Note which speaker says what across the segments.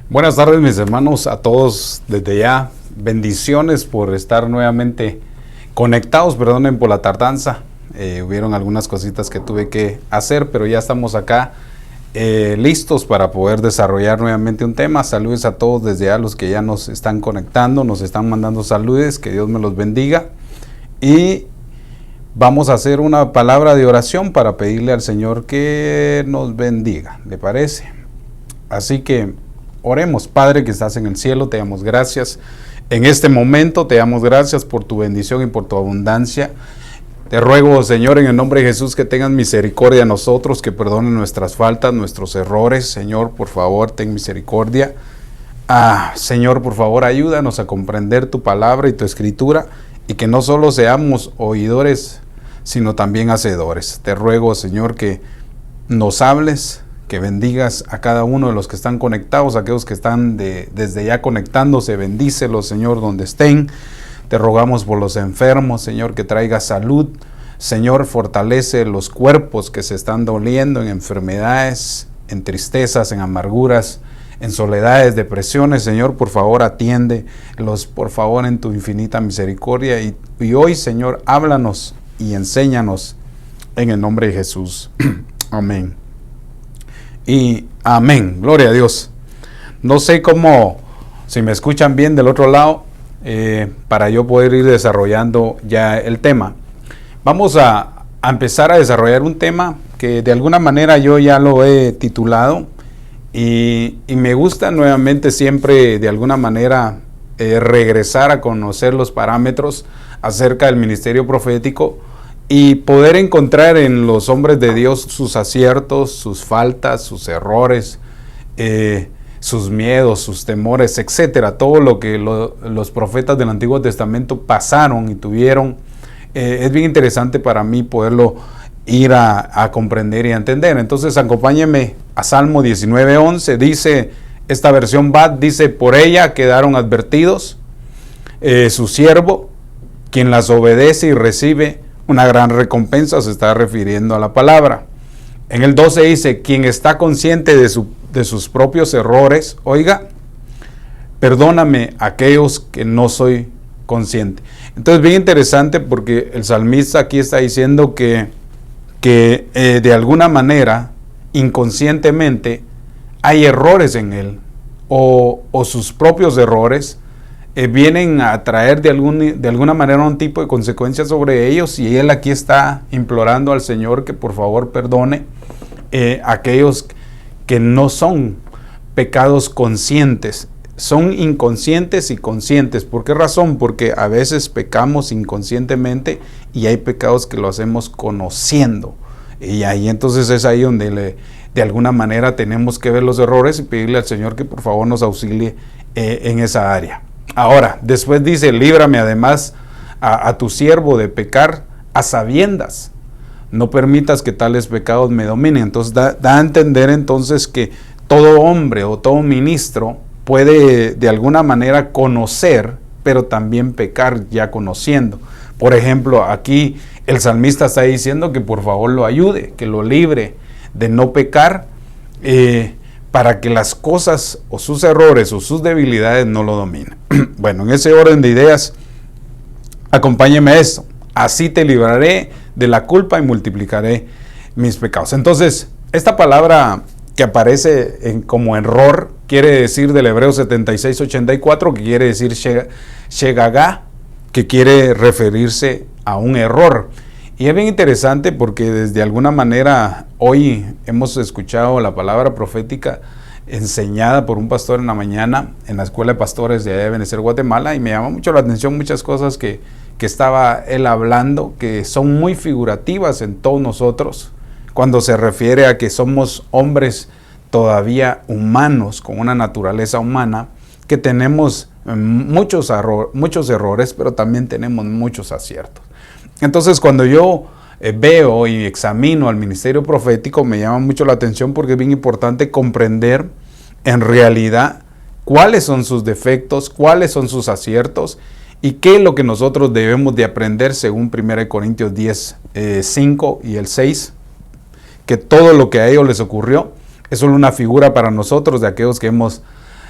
Speaker 1: Buenas tardes, mis hermanos, a todos desde ya. Bendiciones por estar nuevamente conectados. Perdonen por la tardanza. Hubieron algunas cositas que tuve que hacer, pero ya estamos acá listos para poder desarrollar nuevamente un tema. Saludos a todos desde ya, los que ya nos están conectando, nos están mandando saludos. Que Dios me los bendiga. Y vamos a hacer una palabra de oración para pedirle al Señor que nos bendiga. ¿Le parece? Así que oremos. Padre que estás en el cielo, te damos gracias. En este momento te damos gracias por tu bendición y por tu abundancia. Te ruego, Señor, en el nombre de Jesús, que tengas misericordia a nosotros, que perdonen nuestras faltas, nuestros errores. Señor, por favor, ten misericordia. Señor, por favor, ayúdanos a comprender tu palabra y tu escritura, y que no solo seamos oidores, sino también hacedores. Te ruego, Señor, que nos hables, que bendigas a cada uno de los que están conectados, aquellos que están desde ya conectándose. Bendícelos, Señor, donde estén. Te rogamos por los enfermos, Señor, que traiga salud. Señor, fortalece los cuerpos que se están doliendo en enfermedades, en tristezas, en amarguras, en soledades, depresiones. Señor, por favor, atiéndelos, por favor, en tu infinita misericordia. Y hoy, Señor, háblanos y enséñanos en el nombre de Jesús. Amén. Y amén, gloria a Dios. No sé si me escuchan bien del otro lado, para yo poder ir desarrollando ya el tema. Vamos a empezar a desarrollar un tema que de alguna manera yo ya lo he titulado, y me gusta nuevamente siempre de alguna manera regresar a conocer los parámetros acerca del ministerio profético, y poder encontrar en los hombres de Dios sus aciertos, sus faltas, sus errores, sus miedos, sus temores, etcétera. Todo lo que los profetas del Antiguo Testamento pasaron y tuvieron. Es bien interesante para mí poderlo ir a comprender y a entender. Entonces, acompáñenme a Salmo 19:11. Dice, esta versión BAT dice: por ella quedaron advertidos su siervo, quien las obedece y recibe una gran recompensa. Se está refiriendo a la palabra. En el 12 dice: quien está consciente de sus propios errores, oiga, perdóname aquellos que no soy consciente. Entonces, bien interesante, porque el salmista aquí está diciendo que de alguna manera, inconscientemente, hay errores en él, o sus propios errores vienen a traer de alguna manera un tipo de consecuencias sobre ellos, y él aquí está implorando al Señor que por favor perdone aquellos que no son pecados conscientes, son inconscientes y conscientes. ¿Por qué razón? Porque a veces pecamos inconscientemente y hay pecados que lo hacemos conociendo, y ahí entonces es ahí donde de alguna manera tenemos que ver los errores y pedirle al Señor que por favor nos auxilie en esa área. Ahora, después dice: líbrame además a tu siervo de pecar a sabiendas. No permitas que tales pecados me dominen. Entonces da a entender entonces que todo hombre o todo ministro puede de alguna manera conocer, pero también pecar ya conociendo. Por ejemplo, aquí el salmista está diciendo que por favor lo ayude, que lo libre de no pecar, para que las cosas o sus errores o sus debilidades no lo dominen. Bueno, en ese orden de ideas, acompáñeme a esto: así te libraré de la culpa y multiplicaré mis pecados. Entonces, esta palabra que aparece como error quiere decir, del hebreo 76:84, que quiere decir shegagá, que quiere referirse a un error. Y es bien interesante porque desde alguna manera hoy hemos escuchado la palabra profética enseñada por un pastor en la mañana en la escuela de pastores de Ebenezer, Guatemala, y me llama mucho la atención muchas cosas que estaba él hablando, que son muy figurativas en todos nosotros, cuando se refiere a que somos hombres todavía humanos, con una naturaleza humana, que tenemos muchos errores, pero también tenemos muchos aciertos. Entonces, cuando yo veo y examino al ministerio profético, me llama mucho la atención, porque es bien importante comprender en realidad cuáles son sus defectos, cuáles son sus aciertos, y qué es lo que nosotros debemos de aprender según 1 Corintios 10, 5 y el 6, que todo lo que a ellos les ocurrió es solo una figura para nosotros de aquellos que hemos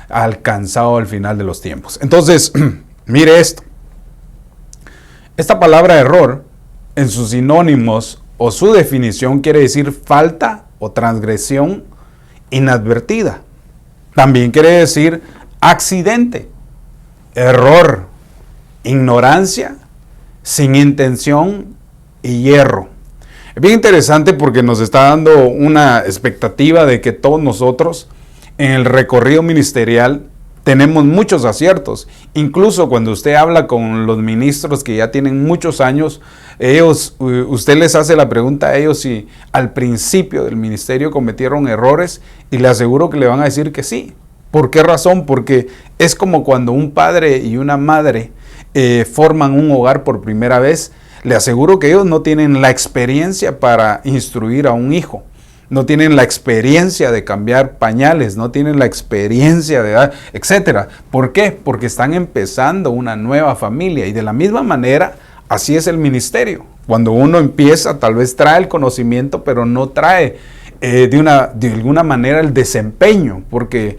Speaker 1: alcanzado el final de los tiempos. Entonces, mire esto. Esta palabra error, en sus sinónimos o su definición, quiere decir falta o transgresión inadvertida. También quiere decir accidente, error, ignorancia, sin intención y hierro. Es bien interesante porque nos está dando una expectativa de que todos nosotros en el recorrido ministerial tenemos muchos aciertos. Incluso cuando usted habla con los ministros que ya tienen muchos años, usted les hace la pregunta a ellos si al principio del ministerio cometieron errores, y le aseguro que le van a decir que sí. ¿Por qué razón? Porque es como cuando un padre y una madre forman un hogar por primera vez. Le aseguro que ellos no tienen la experiencia para instruir a un hijo. No tienen la experiencia de cambiar pañales, no tienen la experiencia de etcétera. ¿Por qué? Porque están empezando una nueva familia, y de la misma manera, así es el ministerio. Cuando uno empieza, tal vez trae el conocimiento, pero no trae de alguna manera el desempeño, porque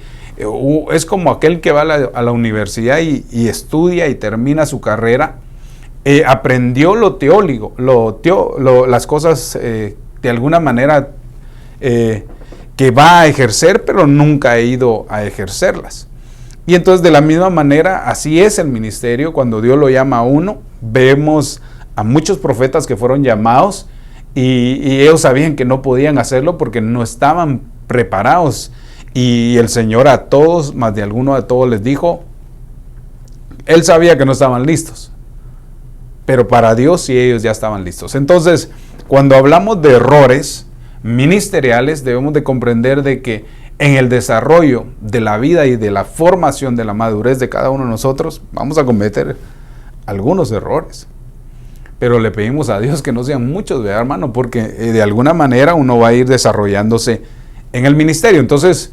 Speaker 1: es como aquel que va a la universidad y estudia y termina su carrera, aprendió lo teórico, las cosas de alguna manera que va a ejercer, pero nunca ha ido a ejercerlas. Y entonces de la misma manera, así es el ministerio. Cuando Dios lo llama a uno, vemos a muchos profetas que fueron llamados y ellos sabían que no podían hacerlo porque no estaban preparados. Y el Señor a todos, más de alguno de todos les dijo, Él sabía que no estaban listos, pero para Dios sí ellos ya estaban listos. Entonces, cuando hablamos de errores ministeriales, debemos de comprender de que en el desarrollo de la vida y de la formación de la madurez de cada uno de nosotros, vamos a cometer algunos errores. Pero le pedimos a Dios que no sean muchos, ¿verdad, hermano? Porque de alguna manera uno va a ir desarrollándose en el ministerio. Entonces,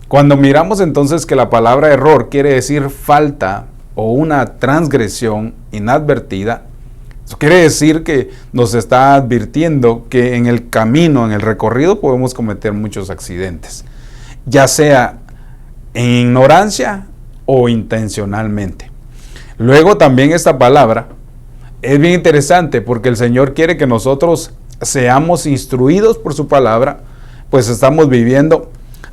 Speaker 1: cuando miramos entonces que la palabra error quiere decir falta o una transgresión inadvertida, eso quiere decir que nos está advirtiendo que en el camino, en el recorrido, podemos cometer muchos accidentes, ya sea en ignorancia o intencionalmente. Luego también esta palabra es bien interesante porque el Señor quiere que nosotros seamos instruidos por su palabra, pues estamos viviendo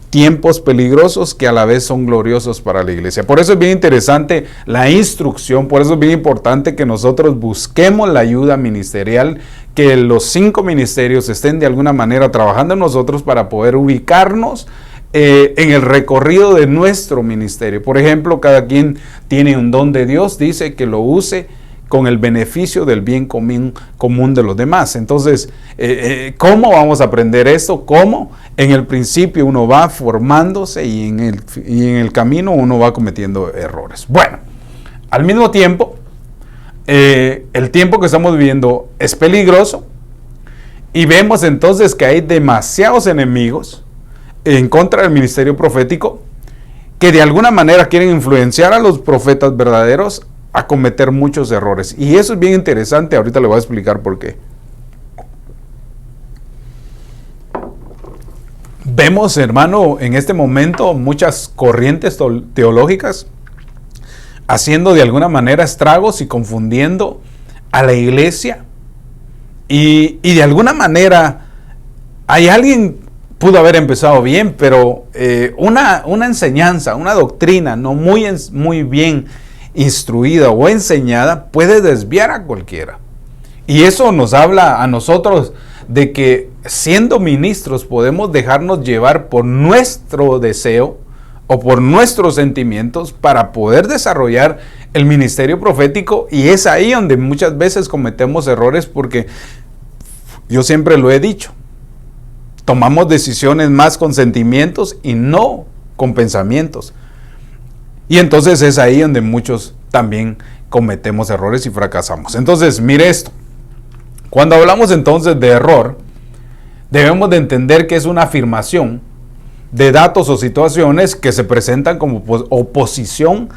Speaker 1: tiempos peligrosos que a la vez son gloriosos para la iglesia. Por eso es bien interesante la instrucción, por eso es bien importante que nosotros busquemos la ayuda ministerial, que los 5 ministerios estén de alguna manera trabajando en nosotros para poder ubicarnos en el recorrido de nuestro ministerio. Por ejemplo, cada quien tiene un don de Dios, dice que lo use con el beneficio del bien común de los demás. Entonces, ¿cómo vamos a aprender esto? ¿Cómo? En el principio uno va formándose y en el camino uno va cometiendo errores. Bueno, al mismo tiempo, el tiempo que estamos viviendo es peligroso y vemos entonces que hay demasiados enemigos en contra del ministerio profético que de alguna manera quieren influenciar a los profetas verdaderos a cometer muchos errores. Y eso es bien interesante, ahorita le voy a explicar por qué. Vemos, hermano, en este momento muchas corrientes teológicas haciendo de alguna manera estragos y confundiendo a la iglesia. Y de alguna manera hay alguien pudo haber empezado bien, pero una enseñanza, una doctrina no muy bien instruida o enseñada puede desviar a cualquiera. Y eso nos habla a nosotros de que siendo ministros podemos dejarnos llevar por nuestro deseo o por nuestros sentimientos para poder desarrollar el ministerio profético, y es ahí donde muchas veces cometemos errores, porque yo siempre lo he dicho, tomamos decisiones más con sentimientos y no con pensamientos. Y entonces es ahí donde muchos también cometemos errores y fracasamos. Entonces, mire esto. Cuando hablamos entonces de error, debemos de entender que es una afirmación de datos o situaciones que se presentan como oposición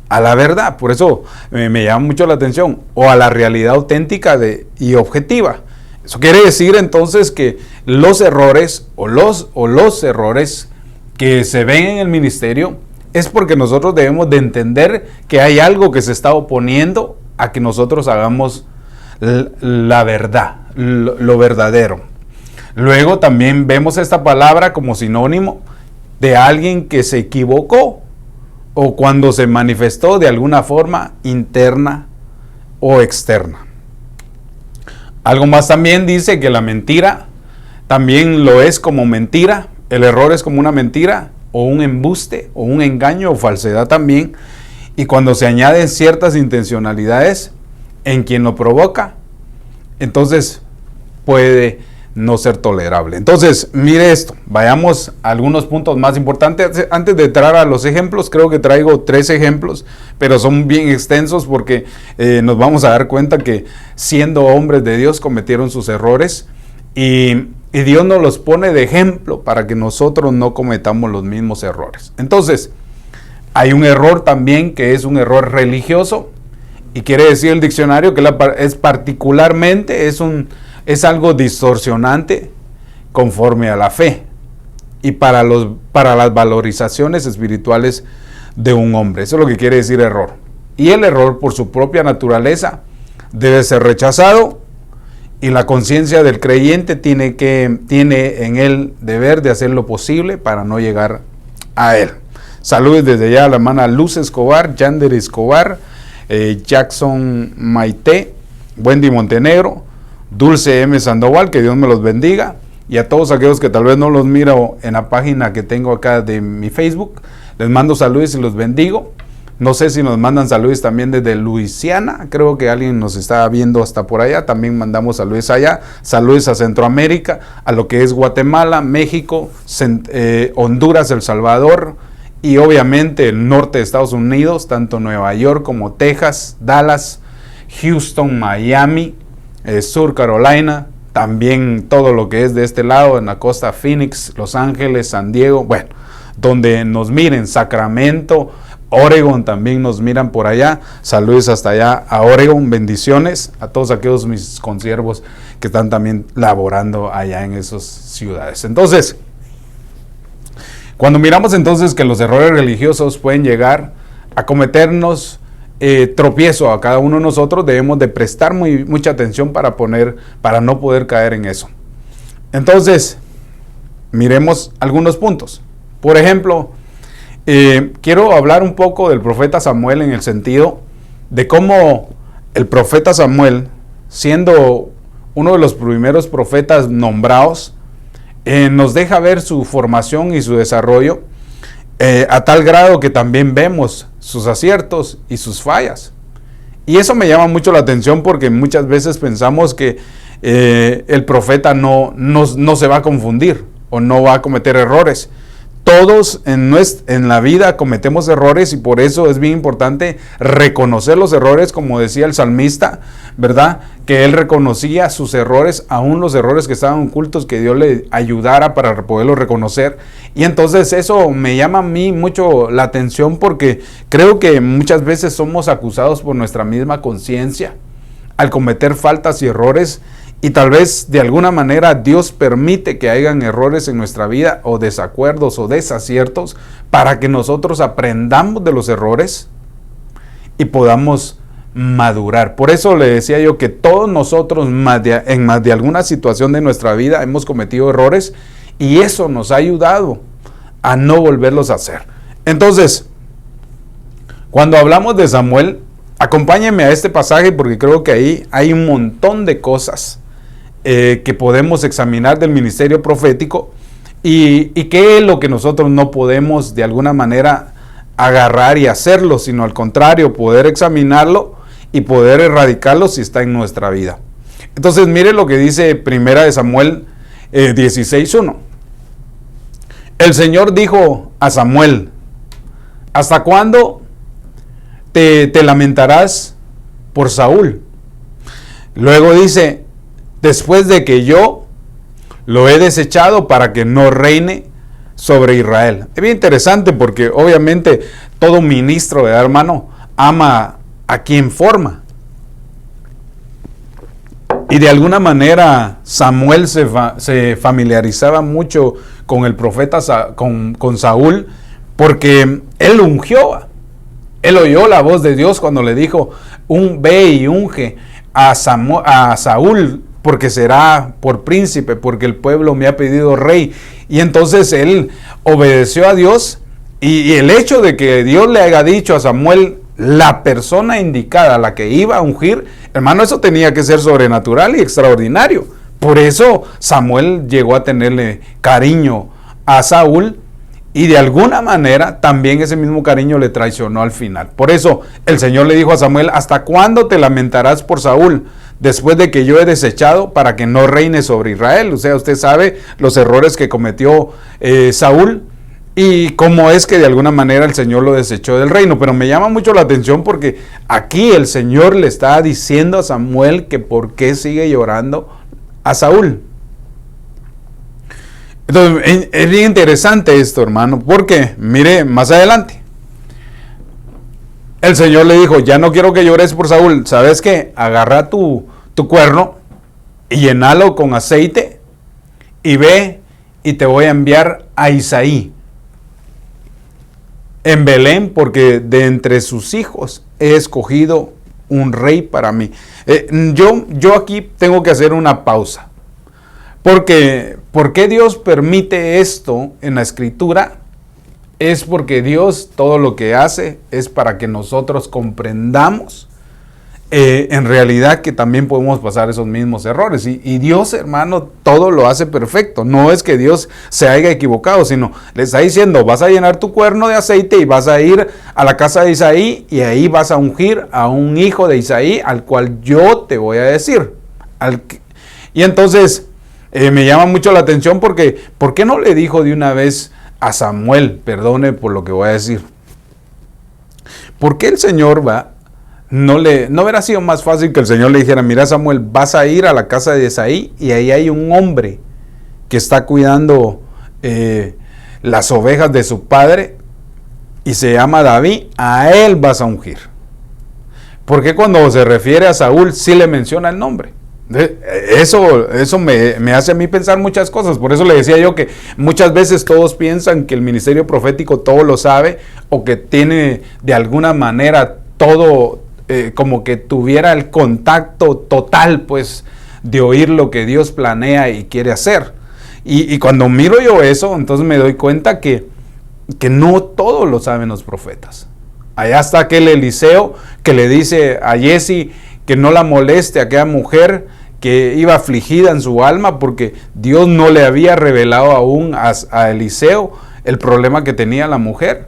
Speaker 1: a la verdad. Por eso me llama mucho la atención, o a la realidad auténtica y objetiva. Eso quiere decir entonces que los errores o los errores que se ven en el ministerio es porque nosotros debemos de entender que hay algo que se está oponiendo a que nosotros hagamos la verdad, lo verdadero. Luego también vemos esta palabra como sinónimo de alguien que se equivocó o cuando se manifestó de alguna forma interna o externa. Algo más también dice que la mentira también lo es como mentira, el error es como una mentira o un embuste o un engaño o falsedad también, y cuando se añaden ciertas intencionalidades en quien lo provoca, entonces puede no ser tolerable. Entonces, mire esto, vayamos a algunos puntos más importantes. Antes de entrar a los ejemplos, creo que traigo 3 ejemplos, pero son bien extensos porque nos vamos a dar cuenta que siendo hombres de Dios cometieron sus errores y Dios nos los pone de ejemplo para que nosotros no cometamos los mismos errores. Entonces, hay un error también que es un error religioso y quiere decir el diccionario que es particularmente, es algo distorsionante conforme a la fe y para las valorizaciones espirituales de un hombre. Eso es lo que quiere decir error. Y el error por su propia naturaleza debe ser rechazado y la conciencia del creyente tiene en él deber de hacer lo posible para no llegar a él. Saludos desde allá a la hermana Luz Escobar, Yander Escobar, Jackson Maite, Wendy Montenegro, Dulce M. Sandoval, que Dios me los bendiga, y a todos aquellos que tal vez no los miro en la página que tengo acá de mi Facebook, les mando saludos y los bendigo. No sé si nos mandan saludos también desde Luisiana, creo que alguien nos está viendo hasta por allá, también mandamos saludos allá, saludos a Centroamérica, a lo que es Guatemala, México, Honduras, El Salvador, y obviamente el norte de Estados Unidos, tanto Nueva York como Texas, Dallas, Houston, Miami, Sur Carolina, también todo lo que es de este lado, en la costa, Phoenix, Los Ángeles, San Diego, bueno, donde nos miren, Sacramento, Oregon también nos miran por allá. Saludos hasta allá a Oregon, bendiciones a todos aquellos mis consiervos que están también laborando allá en esas ciudades. Entonces, cuando miramos entonces que los errores religiosos pueden llegar a cometernos tropiezo a cada uno de nosotros, debemos de prestar mucha atención para no poder caer en eso. Entonces, miremos algunos puntos. Por ejemplo, quiero hablar un poco del profeta Samuel en el sentido de cómo el profeta Samuel, siendo uno de los primeros profetas nombrados, nos deja ver su formación y su desarrollo a tal grado que también vemos sus aciertos y sus fallas. Y eso me llama mucho la atención porque muchas veces pensamos que el profeta no se va a confundir o no va a cometer errores. Todos en la vida cometemos errores y por eso es bien importante reconocer los errores, como decía el salmista, ¿verdad? Que él reconocía sus errores, aún los errores que estaban ocultos, que Dios le ayudara para poderlos reconocer. Y entonces eso me llama a mí mucho la atención porque creo que muchas veces somos acusados por nuestra misma conciencia al cometer faltas y errores. Y tal vez de alguna manera Dios permite que hayan errores en nuestra vida o desacuerdos o desaciertos para que nosotros aprendamos de los errores y podamos madurar. Por eso le decía yo que todos nosotros en más de alguna situación de nuestra vida hemos cometido errores y eso nos ha ayudado a no volverlos a hacer. Entonces, cuando hablamos de Samuel, acompáñenme a este pasaje porque creo que ahí hay un montón de cosas que podemos examinar del ministerio profético y qué es lo que nosotros no podemos de alguna manera agarrar y hacerlo, sino al contrario, poder examinarlo y poder erradicarlo si está en nuestra vida. Entonces, mire lo que dice Primera de Samuel 16:1. El Señor dijo a Samuel: ¿hasta cuándo te lamentarás por Saúl? Luego dice: después de que yo lo he desechado para que no reine sobre Israel. Es bien interesante porque obviamente todo ministro, ¿verdad, hermano? Ama a quien forma. Y de alguna manera Samuel se familiarizaba mucho con el profeta, con Saúl, porque él ungió. Él oyó la voz de Dios cuando le dijo, ve y unge a Saúl, porque será por príncipe, porque el pueblo me ha pedido rey. Y entonces él obedeció a Dios, y el hecho de que Dios le haya dicho a Samuel la persona indicada, la que iba a ungir, hermano, eso tenía que ser sobrenatural y extraordinario. Por eso Samuel llegó a tenerle cariño a Saúl, y de alguna manera también ese mismo cariño le traicionó al final. Por eso el Señor le dijo a Samuel, ¿hasta cuándo te lamentarás por Saúl, después de que yo he desechado para que no reine sobre Israel? O sea, usted sabe los errores que cometió Saúl y cómo es que de alguna manera el Señor lo desechó del reino. Pero me llama mucho la atención porque aquí el Señor le está diciendo a Samuel que por qué sigue llorando a Saúl. Entonces, es bien interesante esto, hermano, porque mire más adelante. El Señor le dijo, ya no quiero que llores por Saúl. ¿Sabes qué? Agarra tu cuerno y llenalo con aceite y ve y te voy a enviar a Isaí en Belén, porque de entre sus hijos he escogido un rey para mí. Yo aquí tengo que hacer una pausa. Porque, ¿por qué Dios permite esto en la Escritura? Es porque Dios todo lo que hace es para que nosotros comprendamos en realidad que también podemos pasar esos mismos errores. Y Dios, hermano, todo lo hace perfecto. No es que Dios se haya equivocado, sino le está diciendo, vas a llenar tu cuerno de aceite y vas a ir a la casa de Isaí y ahí vas a ungir a un hijo de Isaí al cual yo te voy a decir. Y entonces me llama mucho la atención porque, ¿por qué no le dijo de una vez a Samuel? Perdone por lo que voy a decir. ¿Por qué el Señor no hubiera sido más fácil que el Señor le dijera, mira Samuel, vas a ir a la casa de Isaí y ahí hay un hombre que está cuidando las ovejas de su padre y se llama David, a él vas a ungir? ¿Por qué cuando se refiere a Saúl sí le menciona el nombre? Eso me hace a mí pensar muchas cosas. Por eso le decía yo que muchas veces todos piensan que el ministerio profético todo lo sabe, o que tiene de alguna manera todo, como que tuviera el contacto total, pues, de oír lo que Dios planea y quiere hacer. Y cuando miro yo eso, entonces me doy cuenta que no todo lo saben los profetas. Allá está aquel Eliseo que le dice a Giezi que no la moleste a aquella mujer que iba afligida en su alma, porque Dios no le había revelado aún a Eliseo el problema que tenía la mujer.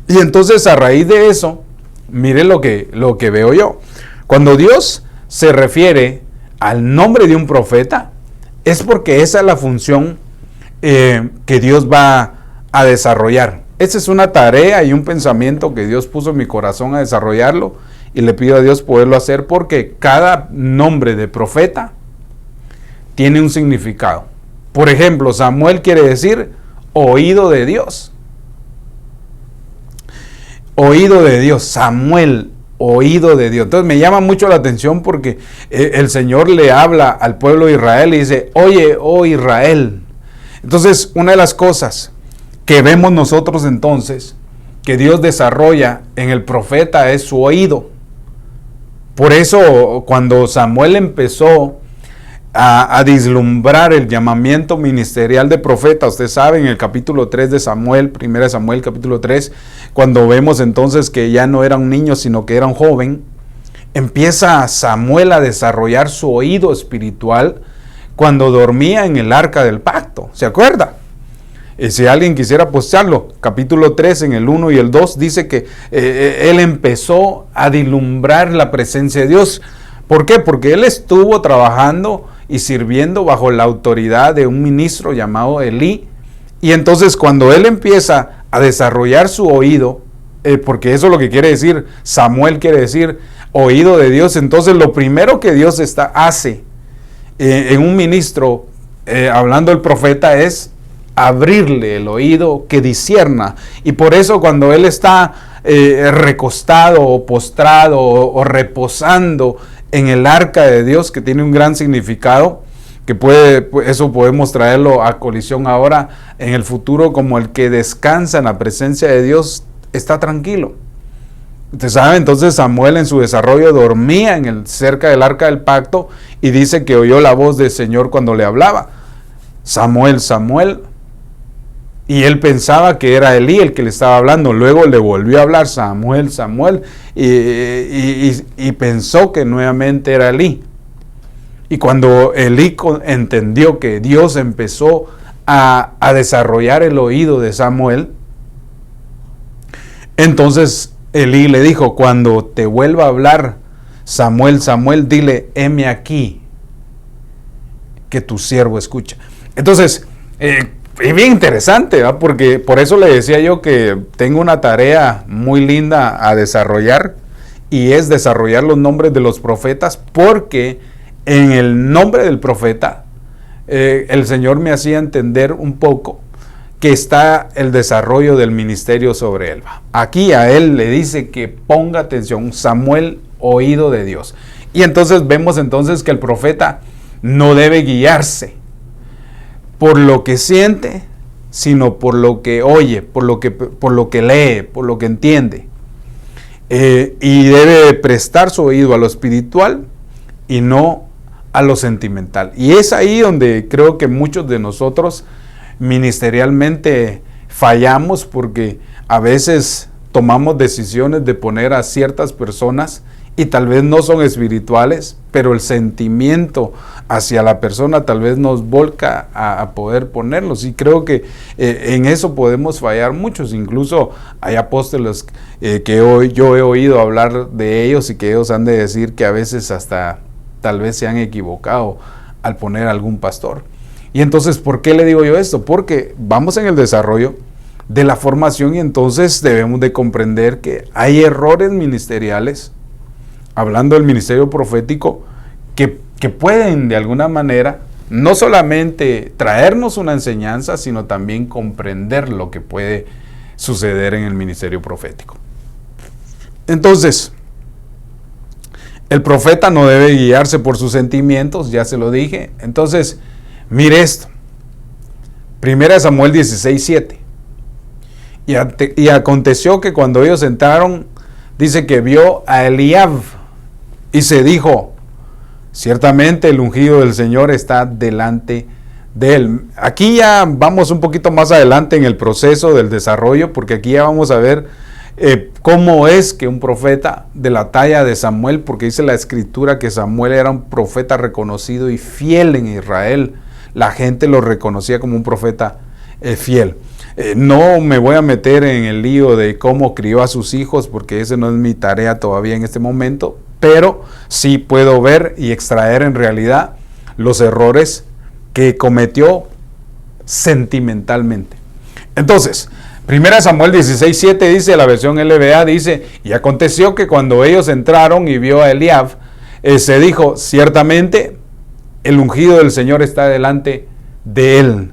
Speaker 1: Y entonces, a raíz de eso, mire lo que veo yo. Cuando Dios se refiere al nombre de un profeta, es porque esa es la función que Dios va a desarrollar. Esa es una tarea y un pensamiento que Dios puso en mi corazón a desarrollarlo, y le pido a Dios poderlo hacer, porque cada nombre de profeta tiene un significado. Por ejemplo, Samuel quiere decir oído de Dios. Oído de Dios, Samuel, oído de Dios. Entonces me llama mucho la atención porque el Señor le habla al pueblo de Israel y dice, oye, oh Israel. Entonces, una de las cosas que vemos nosotros entonces, que Dios desarrolla en el profeta, es su oído. Por eso, cuando Samuel empezó a vislumbrar el llamamiento ministerial de profeta, usted sabe, en el capítulo 3 de Samuel, 1 Samuel capítulo 3, cuando vemos entonces que ya no era un niño, sino que era un joven, empieza Samuel a desarrollar su oído espiritual cuando dormía en el arca del pacto. ¿Se acuerda? Si alguien quisiera postearlo, capítulo 3 en el 1 y el 2 dice que él empezó a vislumbrar la presencia de Dios. ¿Por qué? Porque él estuvo trabajando y sirviendo bajo la autoridad de un ministro llamado Elí. Y entonces cuando él empieza a desarrollar su oído, porque eso es lo que quiere decir, Samuel quiere decir oído de Dios, entonces lo primero que Dios hace en un ministro, hablando el profeta, es abrirle el oído que discierna. Y por eso cuando él está recostado o postrado o reposando en el arca de Dios, que tiene un gran significado, que eso podemos traerlo a colisión ahora en el futuro, como el que descansa en la presencia de Dios está tranquilo. Usted sabe, entonces Samuel en su desarrollo dormía cerca del arca del pacto y dice que oyó la voz del Señor cuando le hablaba: Samuel, Samuel. Y él pensaba que era Elí el que le estaba hablando. Luego le volvió a hablar: Samuel, Samuel. Y pensó que nuevamente era Elí. Y cuando Elí entendió que Dios empezó a desarrollar el oído de Samuel, entonces Elí le dijo: cuando te vuelva a hablar Samuel, Samuel, dile: heme aquí, que tu siervo escucha. Entonces, es bien interesante, ¿verdad? Porque por eso le decía yo que tengo una tarea muy linda a desarrollar, y es desarrollar los nombres de los profetas, porque en el nombre del profeta el Señor me hacía entender un poco que está el desarrollo del ministerio sobre él. Aquí a él le dice que ponga atención: Samuel, oído de Dios. Y entonces vemos entonces que el profeta no debe guiarse por lo que siente, sino por lo que oye, por lo que lee, por lo que entiende. Y debe prestar su oído a lo espiritual y no a lo sentimental. Y es ahí donde creo que muchos de nosotros ministerialmente fallamos, porque a veces tomamos decisiones de poner a ciertas personas y tal vez no son espirituales, pero el sentimiento hacia la persona tal vez nos volca a poder ponerlos, y creo que en eso podemos fallar muchos. Incluso hay apóstoles que yo he oído hablar de ellos, y que ellos han de decir que a veces hasta tal vez se han equivocado al poner a algún pastor. Y entonces, ¿por qué le digo yo esto? Porque vamos en el desarrollo de la formación, y entonces debemos de comprender que hay errores ministeriales, hablando del ministerio profético, que pueden de alguna manera no solamente traernos una enseñanza, sino también comprender lo que puede suceder en el ministerio profético. Entonces, el profeta no debe guiarse por sus sentimientos, ya se lo dije. Entonces, mire esto. 1 Samuel 16:7. Y aconteció que cuando ellos entraron, dice que vio a Eliab y se dijo: ciertamente el ungido del Señor está delante de él. Aquí ya vamos un poquito más adelante en el proceso del desarrollo, porque aquí ya vamos a ver cómo es que un profeta de la talla de Samuel, porque dice la escritura que Samuel era un profeta reconocido y fiel en Israel. La gente lo reconocía como un profeta fiel. No me voy a meter en el lío de cómo crió a sus hijos, porque esa no es mi tarea todavía en este momento, pero sí puedo ver y extraer en realidad los errores que cometió sentimentalmente. Entonces, 1 Samuel 16:7 dice, la versión LBA dice: y aconteció que cuando ellos entraron y vio a Eliab, se dijo: ciertamente el ungido del Señor está delante de él.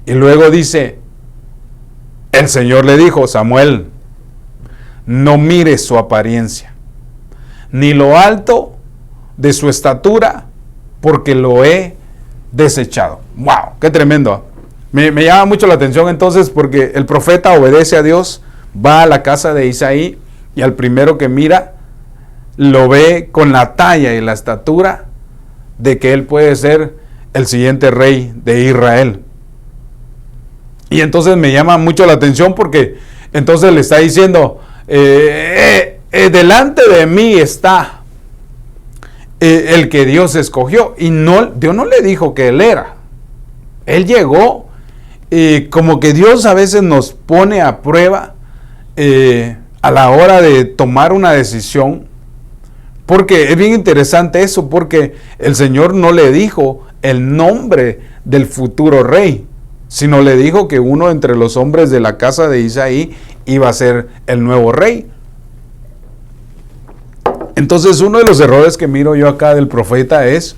Speaker 1: Y luego dice: el Señor le dijo: Samuel, no mires su apariencia, ni lo alto de su estatura, porque lo he desechado. ¡Wow! ¡Qué tremendo! Me llama mucho la atención entonces, porque el profeta obedece a Dios, va a la casa de Isaí, y al primero que mira, lo ve con la talla y la estatura de que él puede ser el siguiente rey de Israel. Y entonces me llama mucho la atención, porque entonces le está diciendo: delante de mí está el que Dios escogió. Y Dios no le dijo que él era. Él llegó, como que Dios a veces nos pone a prueba a la hora de tomar una decisión. Porque es bien interesante eso, porque el Señor no le dijo el nombre del futuro rey, sino le dijo que uno entre los hombres de la casa de Isaí iba a ser el nuevo rey. Entonces, uno de los errores que miro yo acá del profeta es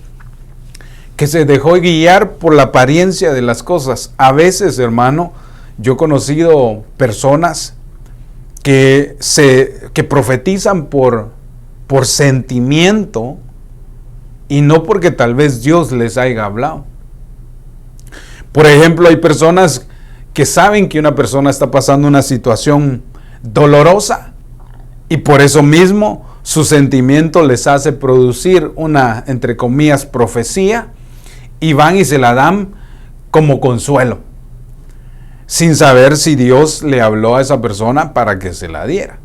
Speaker 1: que se dejó guiar por la apariencia de las cosas. A veces, hermano, yo he conocido personas que profetizan por sentimiento, y no porque tal vez Dios les haya hablado. Por ejemplo, hay personas que saben que una persona está pasando una situación dolorosa y por eso mismo su sentimiento les hace producir una, entre comillas, profecía, y van y se la dan como consuelo, sin saber si Dios le habló a esa persona para que se la diera.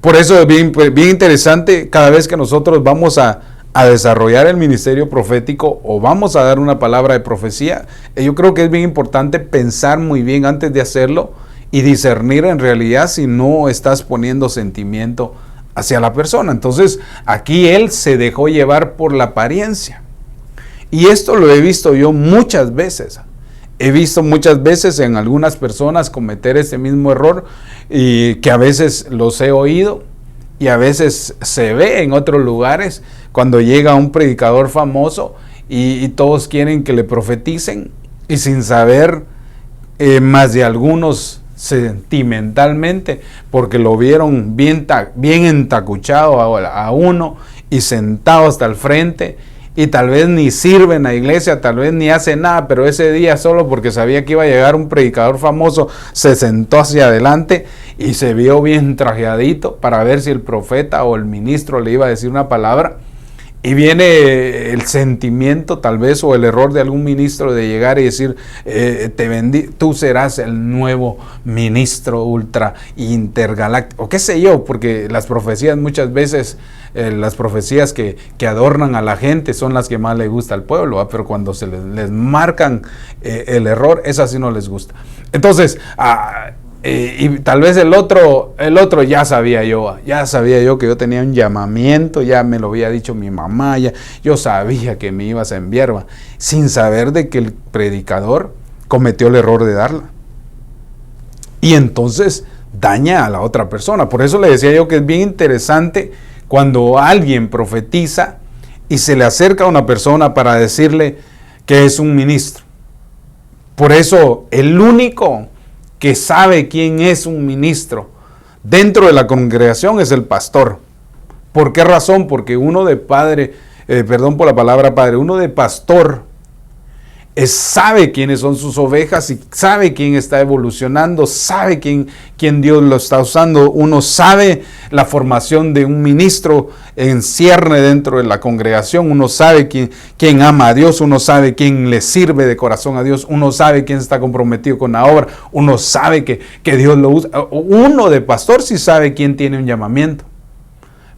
Speaker 1: Por eso es bien interesante cada vez que nosotros vamos a desarrollar el ministerio profético o vamos a dar una palabra de profecía. Yo creo que es bien importante pensar muy bien antes de hacerlo y discernir en realidad si no estás poniendo sentimiento hacia la persona. Entonces aquí él se dejó llevar por la apariencia. Y esto lo he visto yo muchas veces. He visto muchas veces en algunas personas cometer ese mismo error, y que a veces los he oído y a veces se ve en otros lugares cuando llega un predicador famoso y todos quieren que le profeticen, y sin saber más de algunos sentimentalmente, porque lo vieron bien entacuchado a uno y sentado hasta el frente, y tal vez ni sirve en la iglesia, tal vez ni hace nada, pero ese día solo porque sabía que iba a llegar un predicador famoso, se sentó hacia adelante y se vio bien trajeadito para ver si el profeta o el ministro le iba a decir una palabra. Y viene el sentimiento tal vez o el error de algún ministro de llegar y decir, tú serás el nuevo ministro ultra intergaláctico, o qué sé yo, porque las profecías muchas veces, las profecías que adornan a la gente son las que más le gusta al pueblo, pero cuando se les marcan el error, esas sí no les gusta. Entonces, y tal vez el otro ya sabía yo que yo tenía un llamamiento, ya me lo había dicho mi mamá, yo sabía que me ibas a enviar, sin saber de que el predicador cometió el error de darla. Y entonces daña a la otra persona. Por eso le decía yo que es bien interesante cuando alguien profetiza y se le acerca a una persona para decirle que es un ministro. Por eso el único que sabe quién es un ministro dentro de la congregación es el pastor. ¿Por qué razón? Porque uno de perdón por la palabra padre, uno de pastor sabe quiénes son sus ovejas y sabe quién está evolucionando, sabe quién Dios lo está usando. Uno sabe la formación de un ministro en cierne dentro de la congregación. Uno sabe quién ama a Dios, uno sabe quién le sirve de corazón a Dios, uno sabe quién está comprometido con la obra, uno sabe que Dios lo usa. Uno de pastor sí sabe quién tiene un llamamiento.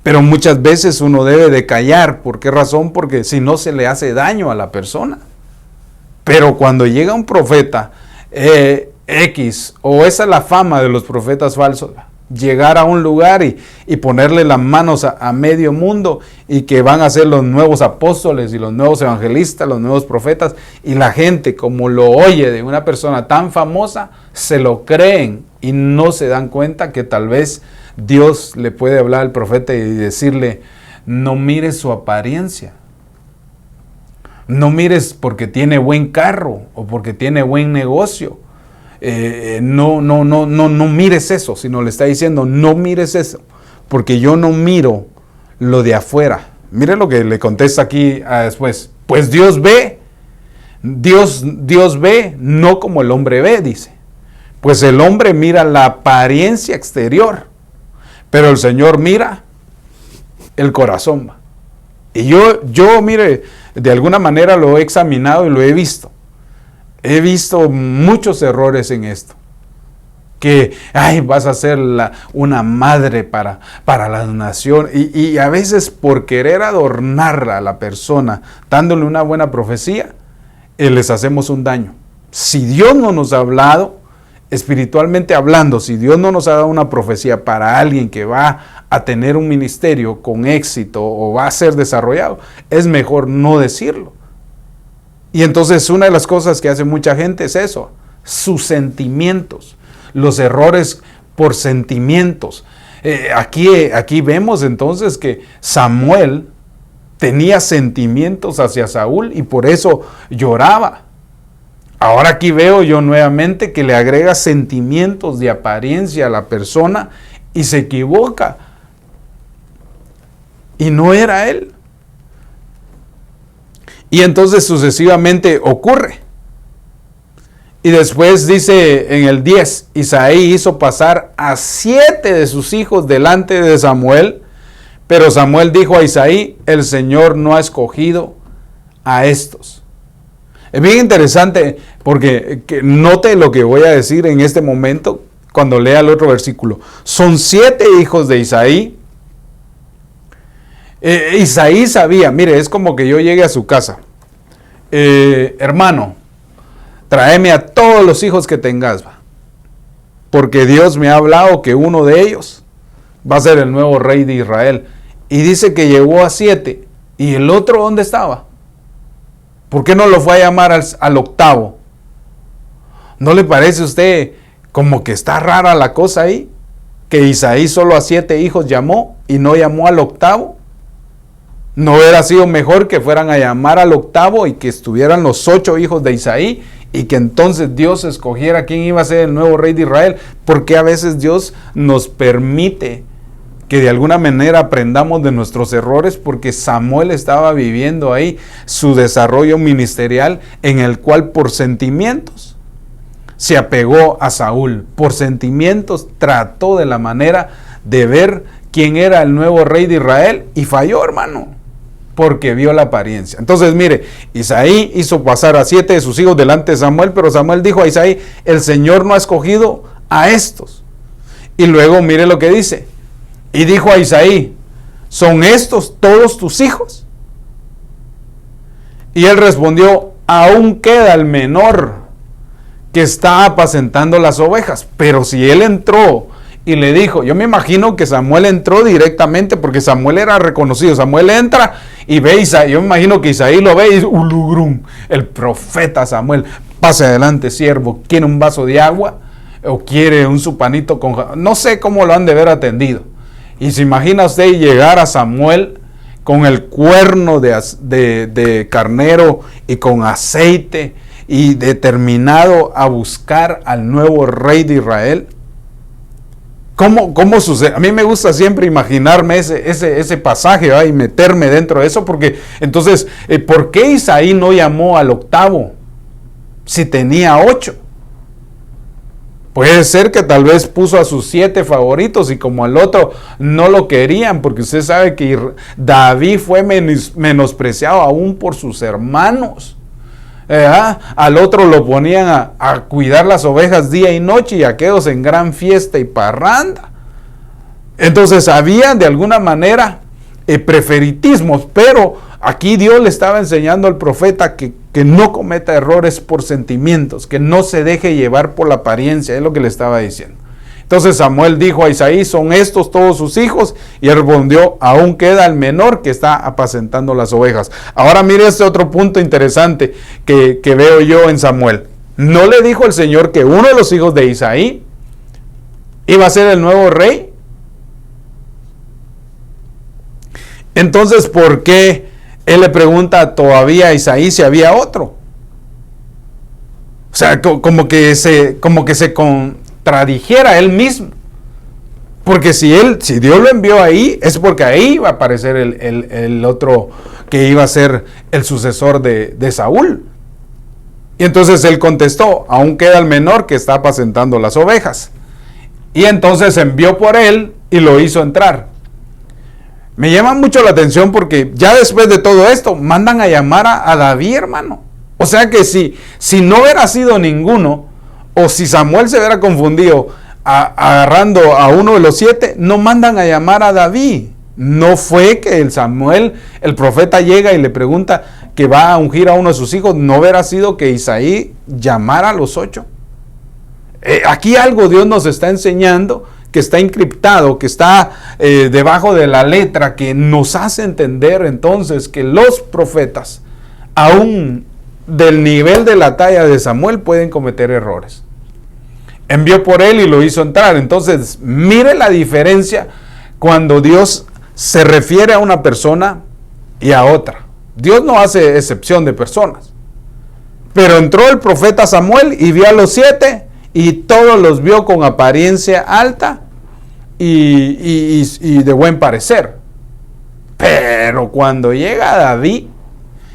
Speaker 1: Pero muchas veces uno debe de callar. ¿Por qué razón? Porque si no se le hace daño a la persona. Pero cuando llega un profeta X, o esa es la fama de los profetas falsos, llegar a un lugar y ponerle las manos a medio mundo y que van a ser los nuevos apóstoles y los nuevos evangelistas, los nuevos profetas, y la gente, como lo oye de una persona tan famosa, se lo creen y no se dan cuenta que tal vez Dios le puede hablar al profeta y decirle: no mires su apariencia. No mires porque tiene buen carro o porque tiene buen negocio. No mires eso, sino le está diciendo: no mires eso, porque yo no miro lo de afuera. Mire lo que le contesta aquí después. Pues Dios ve, Dios ve no como el hombre ve, dice. Pues el hombre mira la apariencia exterior, pero el Señor mira el corazón. Y yo mire, de alguna manera lo he examinado y lo he visto. He visto muchos errores en esto. Que, vas a ser una madre para la nación. Y a veces por querer adornar a la persona, dándole una buena profecía, les hacemos un daño. Si Dios no nos ha hablado, espiritualmente hablando, si Dios no nos ha dado una profecía para alguien que va a tener un ministerio con éxito o va a ser desarrollado, es mejor no decirlo. Y entonces una de las cosas que hace mucha gente es eso, sus sentimientos, los errores por sentimientos. Aquí vemos entonces que Samuel tenía sentimientos hacia Saúl y por eso lloraba. Ahora aquí veo yo nuevamente que le agrega sentimientos de apariencia a la persona y se equivoca. Y no era él. Y entonces sucesivamente ocurre. Y después dice en el 10, Isaí hizo pasar a 7 de sus hijos delante de Samuel, pero Samuel dijo a Isaí, el Señor no ha escogido a estos. Es bien interesante porque note lo que voy a decir en este momento cuando lea el otro versículo. Son 7 hijos de Isaí. Isaí sabía, mire, es como que yo llegue a su casa. Hermano, tráeme a todos los hijos que tengas, porque Dios me ha hablado que uno de ellos va a ser el nuevo rey de Israel. Y dice que llegó a 7. ¿Y el otro dónde estaba? ¿Por qué no lo fue a llamar al octavo? ¿No le parece a usted como que está rara la cosa ahí? Que Isaí solo a 7 hijos llamó y no llamó al octavo. ¿No hubiera sido mejor que fueran a llamar al octavo y que estuvieran los 8 hijos de Isaí? Y que entonces Dios escogiera quién iba a ser el nuevo rey de Israel. Porque a veces Dios nos permite que de alguna manera aprendamos de nuestros errores, porque Samuel estaba viviendo ahí su desarrollo ministerial, en el cual por sentimientos se apegó a Saúl. Por sentimientos trató de la manera de ver quién era el nuevo rey de Israel y falló, hermano, porque vio la apariencia. Entonces, mire, Isaí hizo pasar a 7 de sus hijos delante de Samuel, pero Samuel dijo a Isaí, el Señor no ha escogido a estos. Y luego mire lo que dice. Y dijo a Isaí, ¿son estos todos tus hijos? Y él respondió, aún queda el menor que está apacentando las ovejas. Pero si él entró y le dijo, yo me imagino que Samuel entró directamente, porque Samuel era reconocido. Samuel entra y ve a Isaí. Yo me imagino que Isaí lo ve y dice, ulugrum, el profeta Samuel, pase adelante, siervo, ¿quiere un vaso de agua? ¿O quiere un supanito con...? No sé cómo lo han de haber atendido. Y se imagina usted llegar a Samuel con el cuerno de carnero y con aceite y determinado a buscar al nuevo rey de Israel. ¿Cómo sucede? A mí me gusta siempre imaginarme ese pasaje, ¿verdad? Y meterme dentro de eso, porque entonces, ¿por qué Isaí no llamó al octavo si tenía 8? Puede ser que tal vez puso a sus 7 favoritos y como al otro no lo querían, porque usted sabe que David fue menospreciado aún por sus hermanos. Al otro lo ponían a cuidar las ovejas día y noche y aquellos en gran fiesta y parranda. Entonces había de alguna manera preferitismos, pero aquí Dios le estaba enseñando al profeta que no cometa errores por sentimientos, que no se deje llevar por la apariencia, es lo que le estaba diciendo. Entonces Samuel dijo a Isaí, ¿son estos todos sus hijos? Y él respondió, aún queda el menor que está apacentando las ovejas. Ahora mire este otro punto interesante que veo yo en Samuel. ¿No le dijo el Señor que uno de los hijos de Isaí iba a ser el nuevo rey? Entonces, ¿por qué él le pregunta todavía a Isaí si había otro? O sea, como que se contradijera él mismo. Porque si Dios lo envió ahí, es porque ahí iba a aparecer el otro que iba a ser el sucesor de Saúl. Y entonces él contestó, aún queda el menor que está apacentando las ovejas. Y entonces envió por él y lo hizo entrar. Me llama mucho la atención porque ya después de todo esto, mandan a llamar a David, hermano. O sea que si no hubiera sido ninguno, o si Samuel se hubiera confundido agarrando a uno de los 7, no mandan a llamar a David. No fue que el profeta llega y le pregunta que va a ungir a uno de sus hijos. No hubiera sido que Isaí llamara a los 8. Aquí algo Dios nos está enseñando, que está encriptado, que está debajo de la letra, que nos hace entender entonces que los profetas, aún del nivel de la talla de Samuel, pueden cometer errores. Envió por él y lo hizo entrar. Entonces, mire la diferencia cuando Dios se refiere a una persona y a otra. Dios no hace excepción de personas. Pero entró el profeta Samuel y vio a los 7 y todos los vio con apariencia alta y de buen parecer. Pero cuando llega David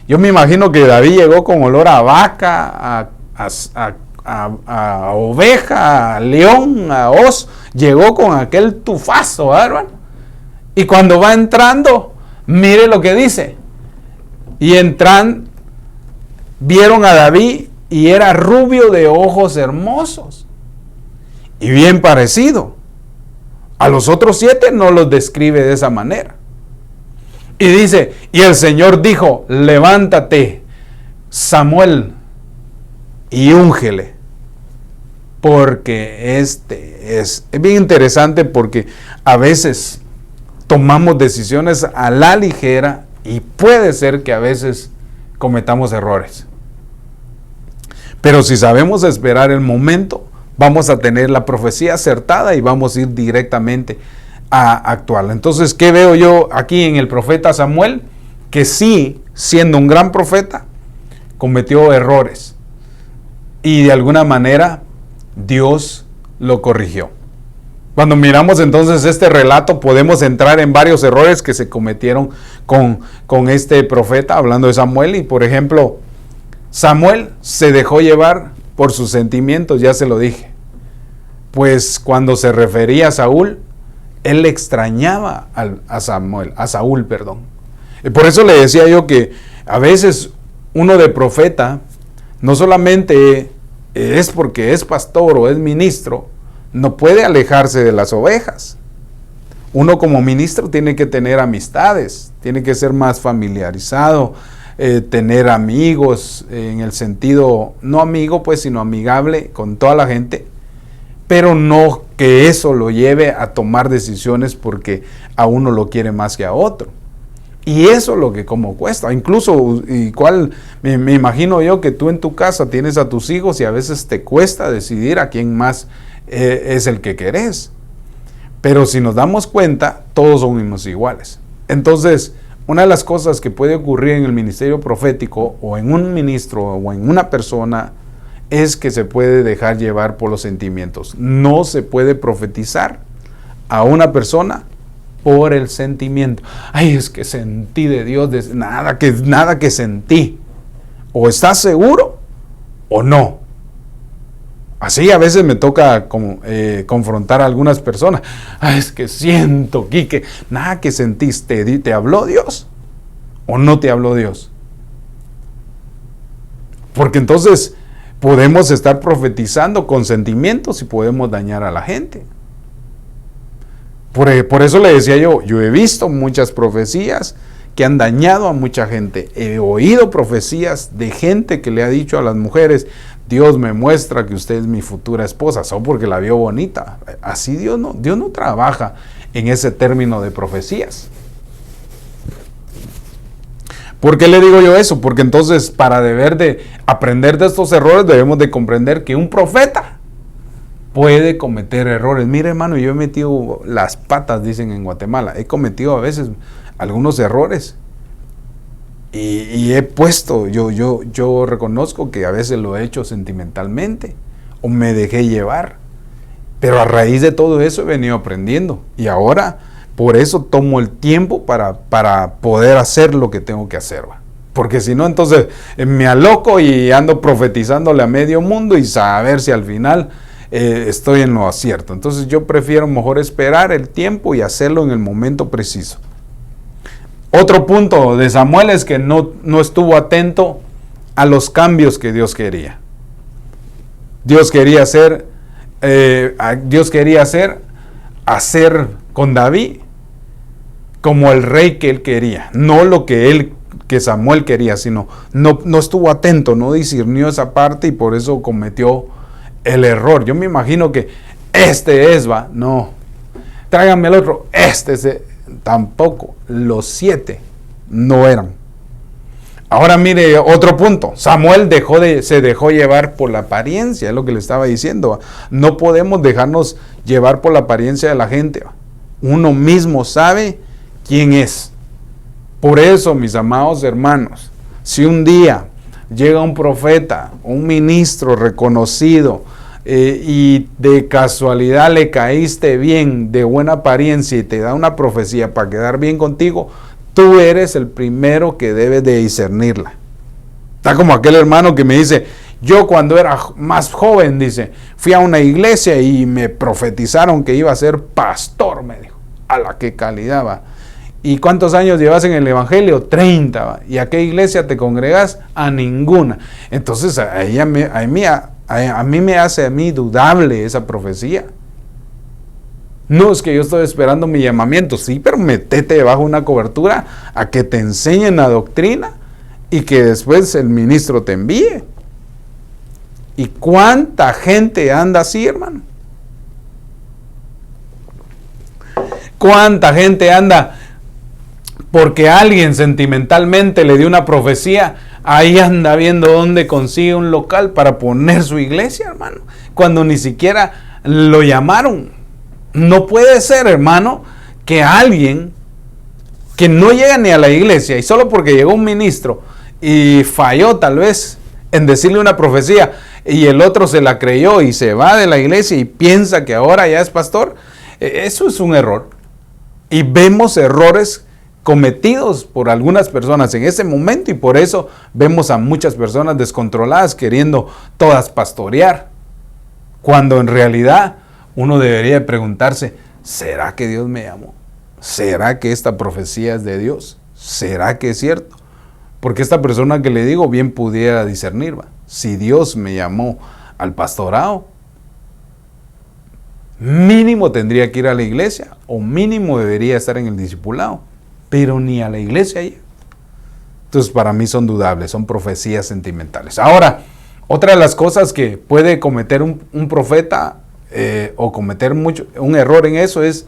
Speaker 1: Yo me imagino que David llegó con olor a vaca, a oveja, a león, a oso. Llegó con aquel tufazo, ¿verdad? Y cuando va entrando, mire lo que dice. Y entran, vieron a David y era rubio de ojos hermosos y bien parecido. A los otros 7 no los describe de esa manera. Y dice, y el Señor dijo, levántate, Samuel, y úngele. Porque es bien interesante, porque a veces tomamos decisiones a la ligera y puede ser que a veces cometamos errores. Pero si sabemos esperar el momento, vamos a tener la profecía acertada y vamos a ir directamente a actuar. Entonces, ¿qué veo yo aquí en el profeta Samuel? Que sí, siendo un gran profeta, cometió errores. Y de alguna manera, Dios lo corrigió. Cuando miramos entonces este relato, podemos entrar en varios errores que se cometieron con este profeta, hablando de Samuel. Y por ejemplo, Samuel se dejó llevar por sus sentimientos, ya se lo dije. Pues cuando se refería a Saúl, él extrañaba a Saúl. Y por eso le decía yo que a veces uno de profeta, no solamente es porque es pastor o es ministro, no puede alejarse de las ovejas. Uno como ministro tiene que tener amistades, tiene que ser más familiarizado, tener amigos, en el sentido, no amigo pues, sino amigable con toda la gente, pero no que eso lo lleve a tomar decisiones porque a uno lo quiere más que a otro. Y eso es lo que como cuesta. Incluso, me imagino yo que tú en tu casa tienes a tus hijos y a veces te cuesta decidir a quién más es el que querés. Pero si nos damos cuenta, todos somos iguales. Entonces, una de las cosas que puede ocurrir en el ministerio profético o en un ministro o en una persona es que se puede dejar llevar por los sentimientos. No se puede profetizar a una persona por el sentimiento. Ay, es que sentí de Dios, nada que sentí. O estás seguro o no. Así a veces me toca confrontar a algunas personas. Ay, es que siento, Quique, nada que sentiste. ¿Te habló Dios o no te habló Dios? Porque entonces podemos estar profetizando con sentimientos y podemos dañar a la gente. Por eso le decía yo he visto muchas profecías que han dañado a mucha gente. He oído profecías de gente que le ha dicho a las mujeres, Dios me muestra que usted es mi futura esposa, solo porque la vio bonita. Así Dios no trabaja en ese término de profecías. ¿Por qué le digo yo eso? Porque entonces, para deber de aprender de estos errores, debemos de comprender que un profeta puede cometer errores. Mire, hermano, yo he metido las patas, dicen en Guatemala. He cometido a veces algunos errores. Y he puesto, yo reconozco que a veces lo he hecho sentimentalmente o me dejé llevar. Pero a raíz de todo eso he venido aprendiendo. Y ahora, por eso tomo el tiempo para poder hacer lo que tengo que hacer. Porque si no, entonces me aloco y ando profetizándole a medio mundo y saber si al final estoy en lo acierto. Entonces yo prefiero mejor esperar el tiempo y hacerlo en el momento preciso. Otro punto de Samuel es que no estuvo atento a los cambios que Dios quería. Dios quería hacer hacer con David como el rey que él quería, no lo que Samuel quería, sino no estuvo atento, no discernió esa parte y por eso cometió el error. Yo me imagino que no, tráigame el otro, tampoco, los 7 no eran. Ahora mire otro punto, Samuel se dejó llevar por la apariencia, es lo que le estaba diciendo. No podemos dejarnos llevar por la apariencia de la gente. Uno mismo sabe quién es. Por eso, mis amados hermanos, si un día llega un profeta, un ministro reconocido, y de casualidad le caíste bien, de buena apariencia, y te da una profecía para quedar bien contigo, Tú eres el primero que debe de discernirla. Está como aquel hermano que me dice, yo cuando era más joven, dice, fui a una iglesia y me profetizaron que iba a ser pastor, me dijo. A la qué calidad va. ¿Y cuántos años llevas en el evangelio? 30. ¿va? ¿Y a qué iglesia te congregas? A ninguna. Entonces a mí me hace dudable esa profecía. No es que yo estoy esperando mi llamamiento, sí, pero metete debajo de una cobertura a que te enseñen la doctrina y que después el ministro te envíe. ¿Y cuánta gente anda así, hermano? ¿Cuánta gente anda porque alguien sentimentalmente le dio una profecía? Ahí anda viendo dónde consigue un local para poner su iglesia, hermano, cuando ni siquiera lo llamaron. No puede ser, hermano, que alguien que no llega ni a la iglesia y solo porque llegó un ministro y falló tal vez en decirle una profecía y el otro se la creyó y se va de la iglesia y piensa que ahora ya es pastor, eso es un error. Y vemos errores cometidos por algunas personas en ese momento y por eso vemos a muchas personas descontroladas queriendo todas pastorear, cuando en realidad uno debería preguntarse, ¿será que Dios me llamó? ¿Será que esta profecía es de Dios? ¿Será que es cierto? Porque esta persona que le digo bien pudiera discernir, ¿va? Si Dios me llamó al pastorado, mínimo tendría que ir a la iglesia o mínimo debería estar en el discipulado, pero ni a la iglesia ya. Entonces para mí son dudables, son profecías sentimentales. Ahora, otra de las cosas que puede cometer un profeta o cometer un error en eso es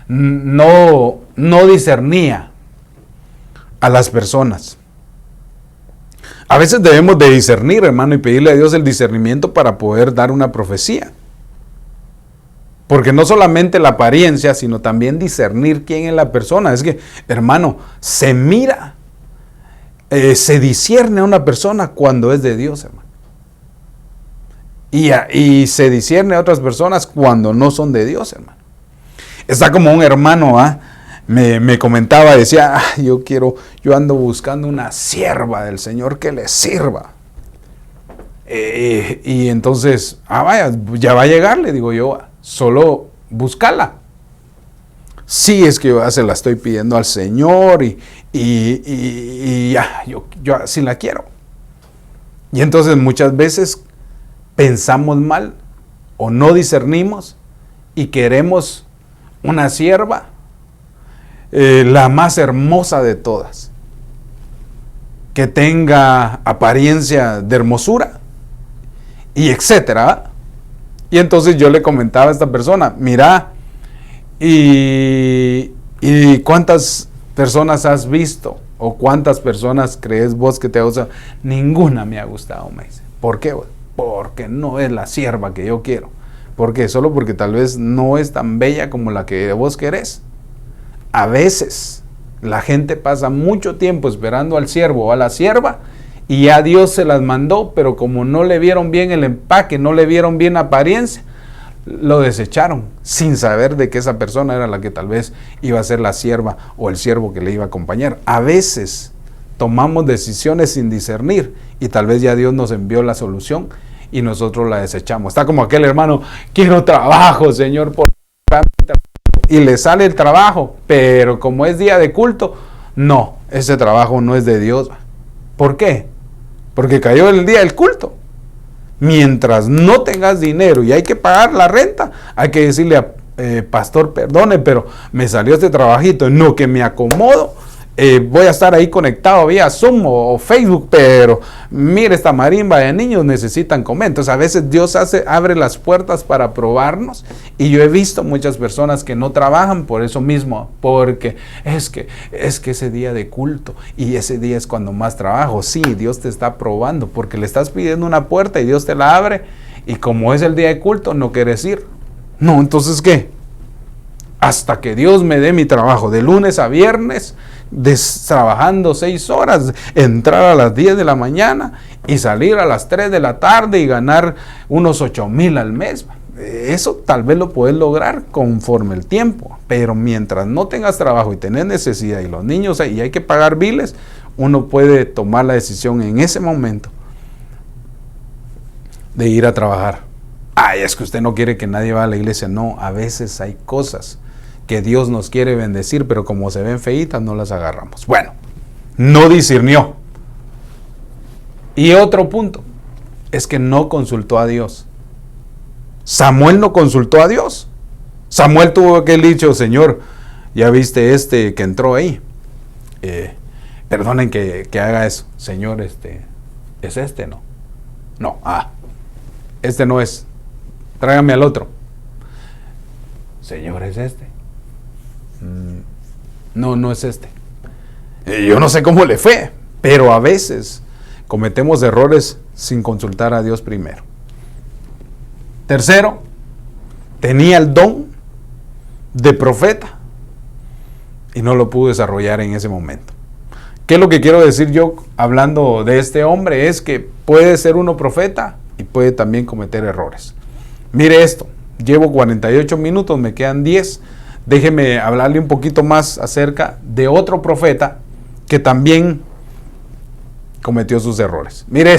Speaker 1: no discernía a las personas. A veces debemos de discernir, hermano, y pedirle a Dios el discernimiento para poder dar una profecía. Porque no solamente la apariencia, sino también discernir quién es la persona. Es que, hermano, se mira, se discierne a una persona cuando es de Dios, hermano. Y se discierne a otras personas cuando no son de Dios, hermano. Está como un hermano, me comentaba, decía, yo ando buscando una sierva del Señor que le sirva. Y entonces, vaya, ya va a llegar, le digo yo, solo búscala. Sí, es que yo se la estoy pidiendo al Señor y ya, yo así la quiero. Y entonces muchas veces pensamos mal o no discernimos y queremos una sierva, la más hermosa de todas, que tenga apariencia de hermosura y etcétera. Y entonces yo le comentaba a esta persona, mira, y ¿cuántas personas has visto? ¿O cuántas personas crees vos que te ha gustado? Ninguna me ha gustado, me dice. ¿Por qué? Porque no es la sierva que yo quiero. ¿Por qué? Solo porque tal vez no es tan bella como la que vos querés. A veces la gente pasa mucho tiempo esperando al siervo o a la sierva y ya Dios se las mandó, pero como no le vieron bien el empaque, no le vieron bien la apariencia, lo desecharon sin saber de que esa persona era la que tal vez iba a ser la sierva o el siervo que le iba a acompañar. A veces tomamos decisiones sin discernir y tal vez ya Dios nos envió la solución y nosotros la desechamos. Está como aquel hermano, quiero trabajo, Señor, por y le sale el trabajo, pero como es día de culto, no, ese trabajo no es de Dios. ¿Por qué? Porque cayó el día del culto. Mientras no tengas dinero y hay que pagar la renta, hay que decirle a pastor, perdone, pero me salió este trabajito, no que me acomodo, voy a estar ahí conectado vía Zoom o Facebook, pero mire, esta marimba de niños necesitan comer. Entonces a veces Dios abre las puertas para probarnos, y yo he visto muchas personas que no trabajan por eso mismo, porque es que ese día de culto y ese día es cuando más trabajo. Sí, Dios te está probando porque le estás pidiendo una puerta y Dios te la abre, y como es el día de culto no quieres ir. No, entonces ¿qué? Hasta que Dios me dé mi trabajo de lunes a viernes, trabajando 6 horas, entrar a las 10 de la mañana y salir a las 3 de la tarde y ganar unos 8,000 al mes. eso tal vez lo puedes lograr conforme el tiempo, pero mientras no tengas trabajo y tenés necesidad y los niños y hay que pagar biles, uno puede tomar la decisión en ese momento de ir a trabajar. Ay, es que usted no quiere que nadie vaya a la iglesia. No, a veces hay cosas que Dios nos quiere bendecir, pero como se ven feitas, no las agarramos. Bueno, no discernió. Y otro punto, es que no consultó a Dios. Samuel no consultó a Dios. Samuel tuvo aquel dicho: Señor, ya viste que entró ahí. Perdonen que haga eso. Señor, ¿es no? No, este no es. Tráigame al otro. Señor, ¿es este? No, no es este. Yo no sé cómo le fue, pero a veces cometemos errores sin consultar a Dios primero. Tercero, tenía el don de profeta y no lo pudo desarrollar en ese momento. ¿Qué es lo que quiero decir yo hablando de este hombre? Es que puede ser uno profeta y puede también cometer errores. Mire esto, llevo 48 minutos, me quedan 10. Déjeme hablarle un poquito más acerca de otro profeta que también cometió sus errores. Mire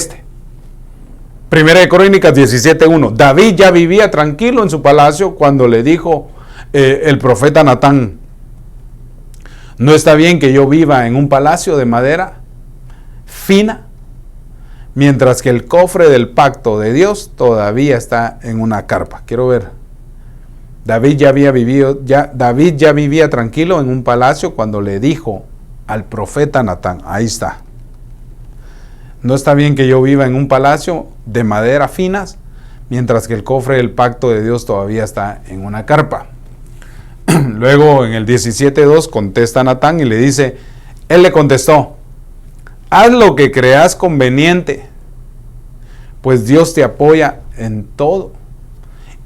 Speaker 1: Primera de Crónicas 17:1. David ya vivía tranquilo en su palacio cuando le dijo el profeta Natán: ¿no está bien que yo viva en un palacio de madera fina, mientras que el cofre del pacto de Dios todavía está en una carpa? Quiero ver. David ya vivía tranquilo en un palacio cuando le dijo al profeta Natán. Ahí está. No está bien que yo viva en un palacio de madera finas, mientras que el cofre del pacto de Dios todavía está en una carpa. Luego en el 17:2 contesta Natán y le dice, él le contestó: haz lo que creas conveniente, pues Dios te apoya en todo.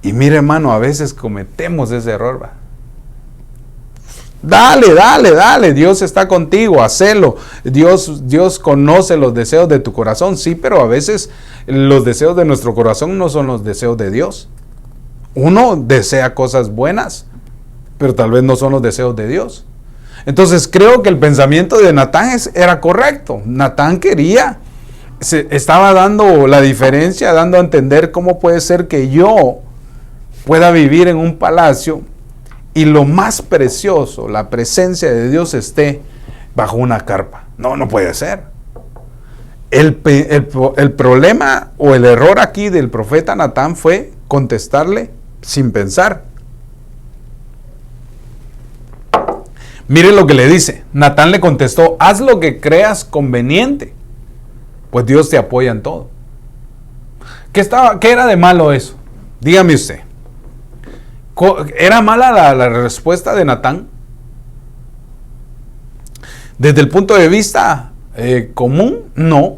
Speaker 1: Y mire, hermano, a veces cometemos ese error, ¿va? Dale, Dios está contigo, hacelo. Dios conoce los deseos de tu corazón, sí, pero a veces los deseos de nuestro corazón no son los deseos de Dios. Uno desea cosas buenas, pero tal vez no son los deseos de Dios. Entonces creo que el pensamiento de Natán era correcto. Natán estaba dando la diferencia, dando a entender cómo puede ser que yo pueda vivir en un palacio y lo más precioso, la presencia de Dios, esté bajo una carpa. No puede ser. El problema o el error aquí del profeta Natán fue contestarle sin pensar. Mire lo que le dice. Natán le contestó: haz lo que creas conveniente, pues Dios te apoya en todo. ¿Qué era de malo eso? Dígame usted. ¿Era mala la respuesta de Natán? Desde el punto de vista común, no.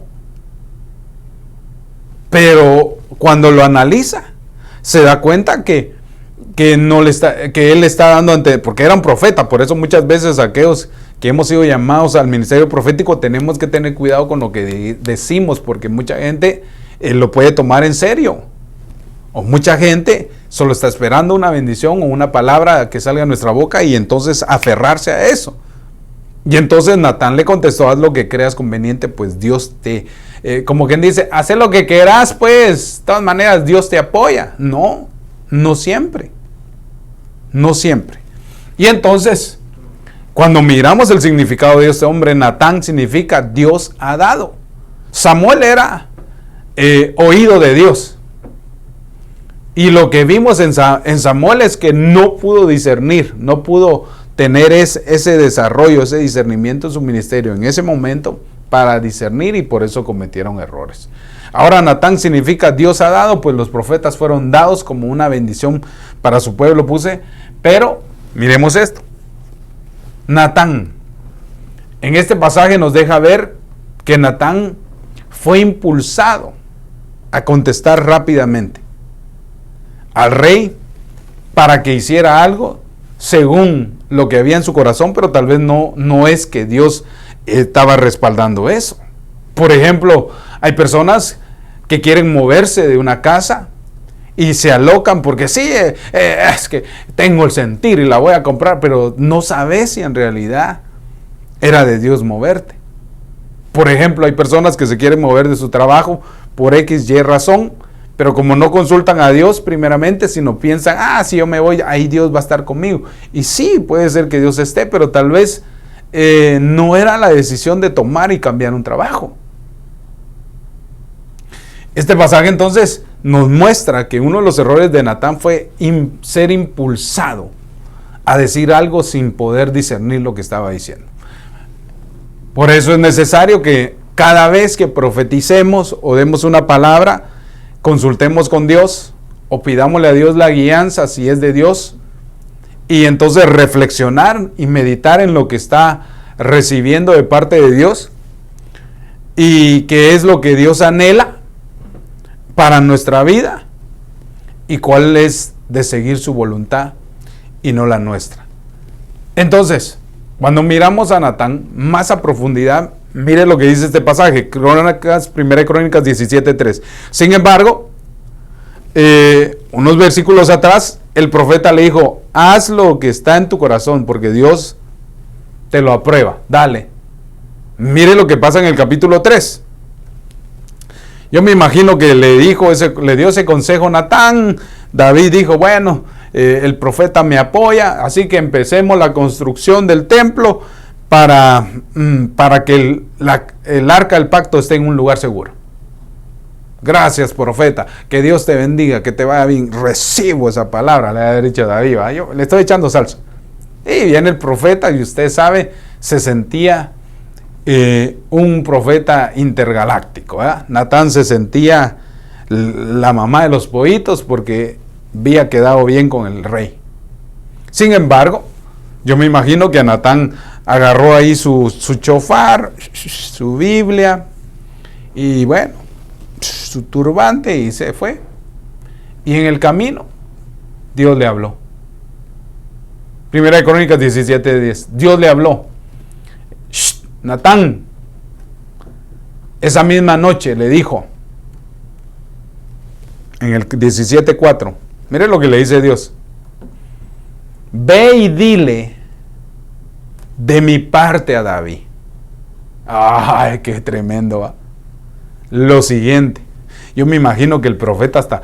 Speaker 1: Pero cuando lo analiza, se da cuenta que él le está dando porque era un profeta. Por eso muchas veces aquellos que hemos sido llamados al ministerio profético tenemos que tener cuidado con lo que decimos, porque mucha gente lo puede tomar en serio. O mucha gente solo está esperando una bendición o una palabra que salga de nuestra boca y entonces aferrarse a eso. Y entonces Natán le contestó: haz lo que creas conveniente, pues Dios como quien dice, haz lo que quieras, pues de todas maneras Dios te apoya. No siempre. No siempre. Y entonces, cuando miramos el significado de este hombre, Natán significa Dios ha dado. Samuel era oído de Dios. Y lo que vimos en Samuel es que no pudo discernir, no pudo tener ese desarrollo, ese discernimiento en su ministerio en ese momento para discernir, y por eso cometieron errores. Ahora Natán significa Dios ha dado, pues los profetas fueron dados como una bendición para su pueblo, pero miremos esto. Natán, en este pasaje nos deja ver que Natán fue impulsado a contestar rápidamente al rey para que hiciera algo según lo que había en su corazón, pero tal vez no es que Dios estaba respaldando eso. Por ejemplo, hay personas que quieren moverse de una casa y se alocan porque sí, es que tengo el sentir y la voy a comprar, pero no sabes si en realidad era de Dios moverte. Por ejemplo, hay personas que se quieren mover de su trabajo por X, Y razón, pero como no consultan a Dios primeramente, sino piensan, si yo me voy, ahí Dios va a estar conmigo. Y sí, puede ser que Dios esté, pero tal vez no era la decisión de tomar y cambiar un trabajo. Este pasaje entonces nos muestra que uno de los errores de Natán fue ser impulsado a decir algo sin poder discernir lo que estaba diciendo. Por eso es necesario que cada vez que profeticemos o demos una palabra, consultemos con Dios o pidámosle a Dios la guianza si es de Dios, y entonces reflexionar y meditar en lo que está recibiendo de parte de Dios y qué es lo que Dios anhela para nuestra vida y cuál es de seguir su voluntad y no la nuestra. Entonces, cuando miramos a Natán más a profundidad, mire lo que dice este pasaje, Crónicas, 1 Crónicas 17:3. Sin embargo, unos versículos atrás, el profeta le dijo, haz lo que está en tu corazón, porque Dios te lo aprueba, dale. Mire lo que pasa en el capítulo 3. Yo me imagino que le dio ese consejo a Natán. David dijo, bueno, el profeta me apoya, así que empecemos la construcción del templo para que el arca del pacto esté en un lugar seguro. Gracias, profeta, que Dios te bendiga, que te vaya bien. Recibo esa palabra, le ha dicho David, yo le estoy echando salsa. Y viene el profeta, y usted sabe, se sentía un profeta intergaláctico, ¿verdad? Natán se sentía la mamá de los pollitos porque había quedado bien con el rey. Sin embargo, yo me imagino que a Natán agarró ahí su chofar, su Biblia y bueno, su turbante y se fue. Y en el camino, Dios le habló. 1 Crónicas 17:10. Dios le habló. Natán, esa misma noche le dijo, en el 17:4, mire lo que le dice Dios. Ve y dile de mi parte a David. Ay, qué tremendo, ¿va? Lo siguiente, yo me imagino que el profeta hasta,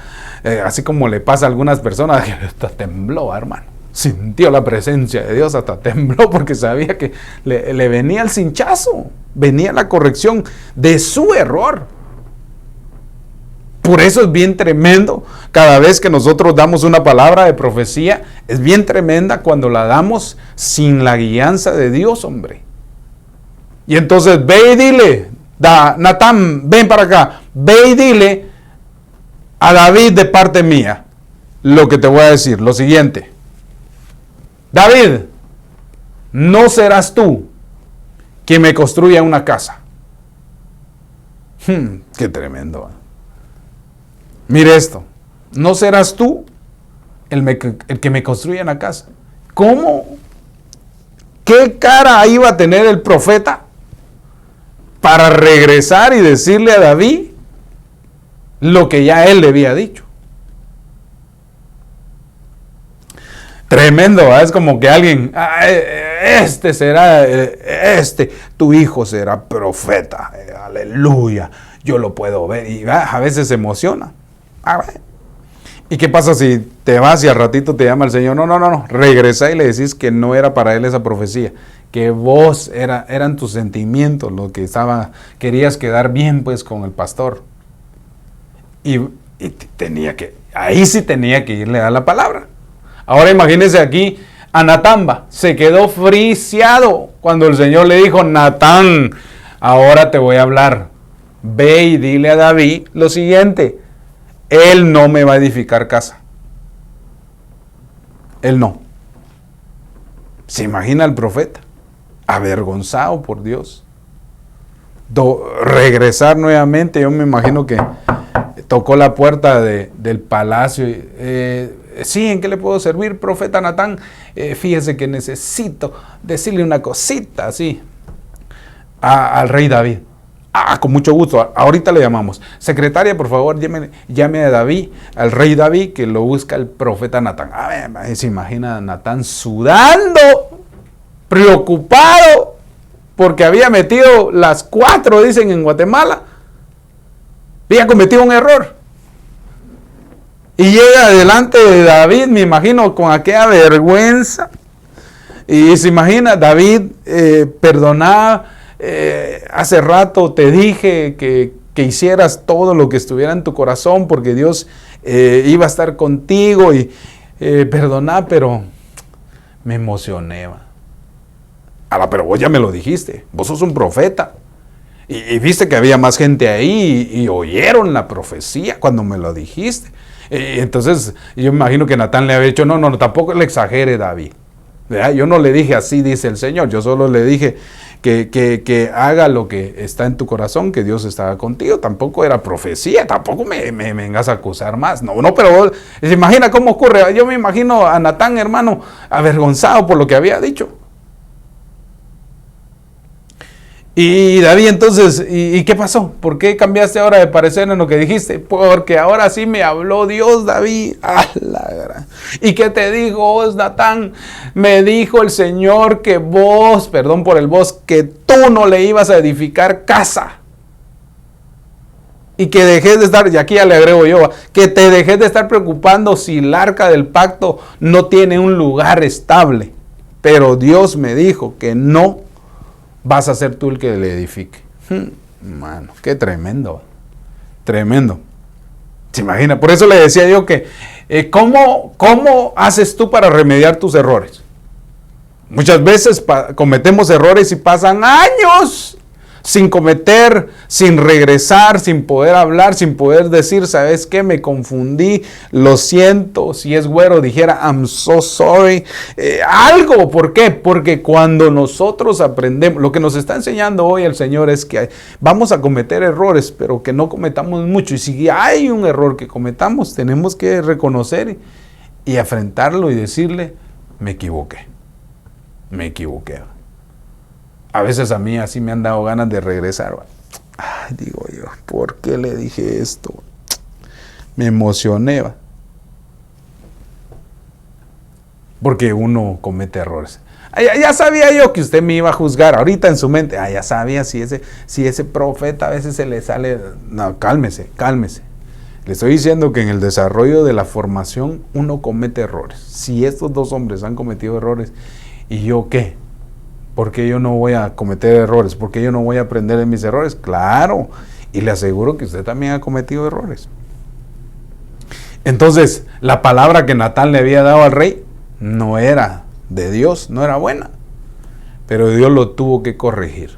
Speaker 1: así como le pasa a algunas personas, hasta tembló, hermano. Sintió la presencia de Dios, hasta tembló porque sabía que le venía el cinchazo, venía la corrección de su error. Por eso es bien tremendo, cada vez que nosotros damos una palabra de profecía, es bien tremenda cuando la damos sin la guianza de Dios, hombre. Y entonces ve y dile, Natán, ven para acá, ve y dile a David de parte mía lo que te voy a decir, lo siguiente. David, no serás tú quien me construya una casa. Qué tremendo. Mire esto, no serás tú el que me construya una casa. ¿Cómo? ¿Qué cara iba a tener el profeta para regresar y decirle a David lo que ya él le había dicho? Tremendo, ¿verdad? Es como que alguien, tu hijo será profeta, aleluya, yo lo puedo ver, y a veces se emociona. ¿Y qué pasa si te vas y al ratito te llama el Señor? No, regresa y le decís que no era para él esa profecía, que vos eran tus sentimientos lo que querías quedar bien pues con el pastor. Y ahí sí tenía que irle a la palabra. Ahora imagínense aquí a Natán, se quedó friseado cuando el Señor le dijo, Natán, ahora te voy a hablar. Ve y dile a David lo siguiente, él no me va a edificar casa. Él no. ¿Se imagina el profeta? Avergonzado por Dios. Regresar nuevamente, yo me imagino que tocó la puerta del palacio. Sí, ¿en qué le puedo servir, profeta Natán? Fíjese que necesito decirle una cosita así al rey David. Con mucho gusto, ahorita le llamamos. Secretaria, por favor, llame a David, al rey David, que lo busca el profeta Natán. A ver, se imagina a Natán sudando, preocupado, porque había metido las 4, dicen en Guatemala. Había cometido un error. Y llega delante de David, me imagino, con aquella vergüenza. Y se imagina, David, perdona, hace rato te dije que hicieras todo lo que estuviera en tu corazón, porque Dios iba a estar contigo, y perdona, pero me emocioné. Pero vos ya me lo dijiste, vos sos un profeta. Y viste que había más gente ahí y oyeron la profecía cuando me lo dijiste. Entonces yo me imagino que Natán le había dicho, no, tampoco le exagere, David. ¿Verdad? Yo no le dije así, dice el Señor, yo solo le dije que haga lo que está en tu corazón, que Dios estaba contigo. Tampoco era profecía, tampoco me vengas a acusar más. No, pero vos, se imagina cómo ocurre. Yo me imagino a Natán, hermano, avergonzado por lo que había dicho. Y David, entonces, ¿y qué pasó? ¿Por qué cambiaste ahora de parecer en lo que dijiste? Porque ahora sí me habló Dios, David. ¿Y qué te dijo vos, Natán? Me dijo el Señor que vos, perdón por el vos, que tú no le ibas a edificar casa. Y que dejes de estar, y aquí ya le agrego yo, que te dejes de estar preocupando si el arca del pacto no tiene un lugar estable. Pero Dios me dijo que no vas a ser tú el que le edifique. Mano, qué tremendo. Tremendo. ¿Se imagina? Por eso le decía yo que, ¿cómo haces tú para remediar tus errores? Muchas veces cometemos errores y pasan años sin cometer, sin regresar, sin poder hablar, sin poder decir, ¿sabes qué? Me confundí, lo siento. Si es güero, dijera, I'm so sorry. Algo, ¿por qué? Porque cuando nosotros aprendemos, lo que nos está enseñando hoy el Señor es que vamos a cometer errores, pero que no cometamos mucho. Y si hay un error que cometamos, tenemos que reconocer y afrontarlo y decirle, me equivoqué. A veces a mí así me han dado ganas de regresar. Digo yo, ¿por qué le dije esto? Me emocioné. Porque uno comete errores. Ya sabía yo que usted me iba a juzgar. Ahorita en su mente, ya sabía si ese profeta a veces se le sale. No, cálmese. Le estoy diciendo que en el desarrollo de la formación uno comete errores. Si estos 2 hombres han cometido errores, ¿y yo qué? ¿Por qué yo no voy a cometer errores? ¿Por qué yo no voy a aprender de mis errores? Claro, y le aseguro que usted también ha cometido errores. Entonces, la palabra que Natán le había dado al rey no era de Dios, no era buena. Pero Dios lo tuvo que corregir,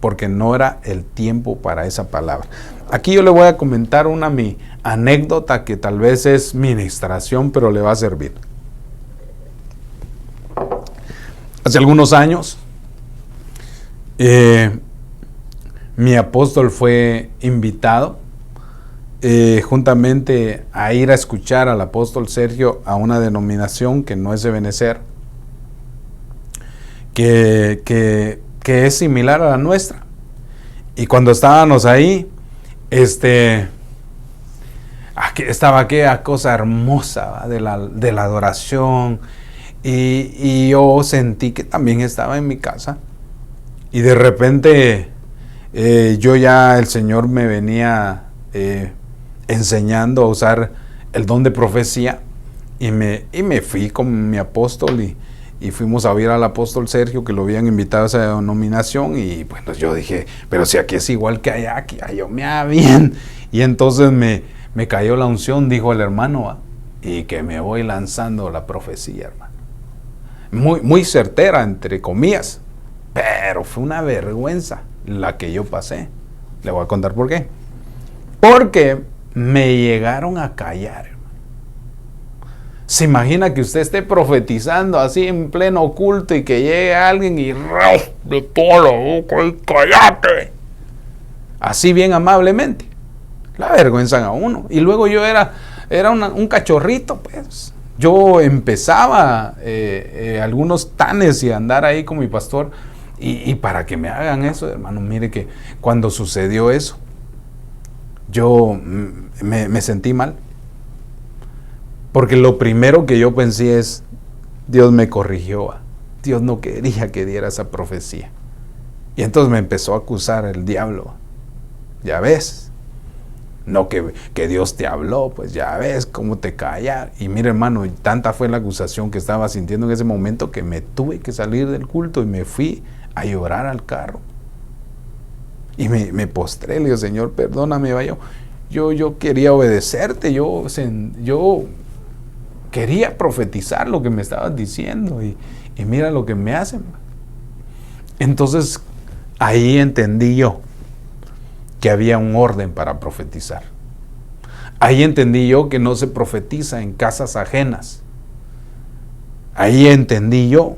Speaker 1: porque no era el tiempo para esa palabra. Aquí yo le voy a comentar mi anécdota que tal vez es ministración, pero le va a servir. Hace algunos años, mi apóstol fue invitado juntamente a ir a escuchar al apóstol Sergio a una denominación que no es de Benecer, que es similar a la nuestra. Y cuando estábamos ahí, estaba aquella cosa hermosa de la adoración, y yo sentí que también estaba en mi casa. Y de repente el Señor me venía enseñando a usar el don de profecía, y me fui con mi apóstol y fuimos a oír al apóstol Sergio, que lo habían invitado a esa denominación. Y bueno, yo dije, pero si aquí es igual que allá, aquí yo me va bien. Y entonces me cayó la unción, dijo el hermano, y que me voy lanzando la profecía, hermano. Muy, muy certera, entre comillas. Pero fue una vergüenza la que yo pasé. Le voy a contar por qué. Porque me llegaron a callar, hermano. ¿Se imagina que usted esté profetizando así en pleno culto y que llegue alguien y de toda la boca y cállate? Así bien amablemente. La vergüenzan a uno. Y luego yo era un cachorrito, pues. Yo empezaba algunos tanes y andar ahí con mi pastor. Y para que me hagan eso, hermano, mire que cuando sucedió eso, yo me sentí mal. Porque lo primero que yo pensé es, Dios me corrigió. Dios no quería que diera esa profecía. Y entonces me empezó a acusar el diablo. Ya ves, no que Dios te habló, pues ya ves cómo te calla. Y mire, hermano, tanta fue la acusación que estaba sintiendo en ese momento que me tuve que salir del culto y me fui a llorar al carro. Y me postré, le digo, Señor, perdóname, vaya. Yo quería obedecerte, yo quería profetizar lo que me estabas diciendo y mira lo que me hacen. Entonces, ahí entendí yo que había un orden para profetizar. Ahí entendí yo que no se profetiza en casas ajenas. Ahí entendí yo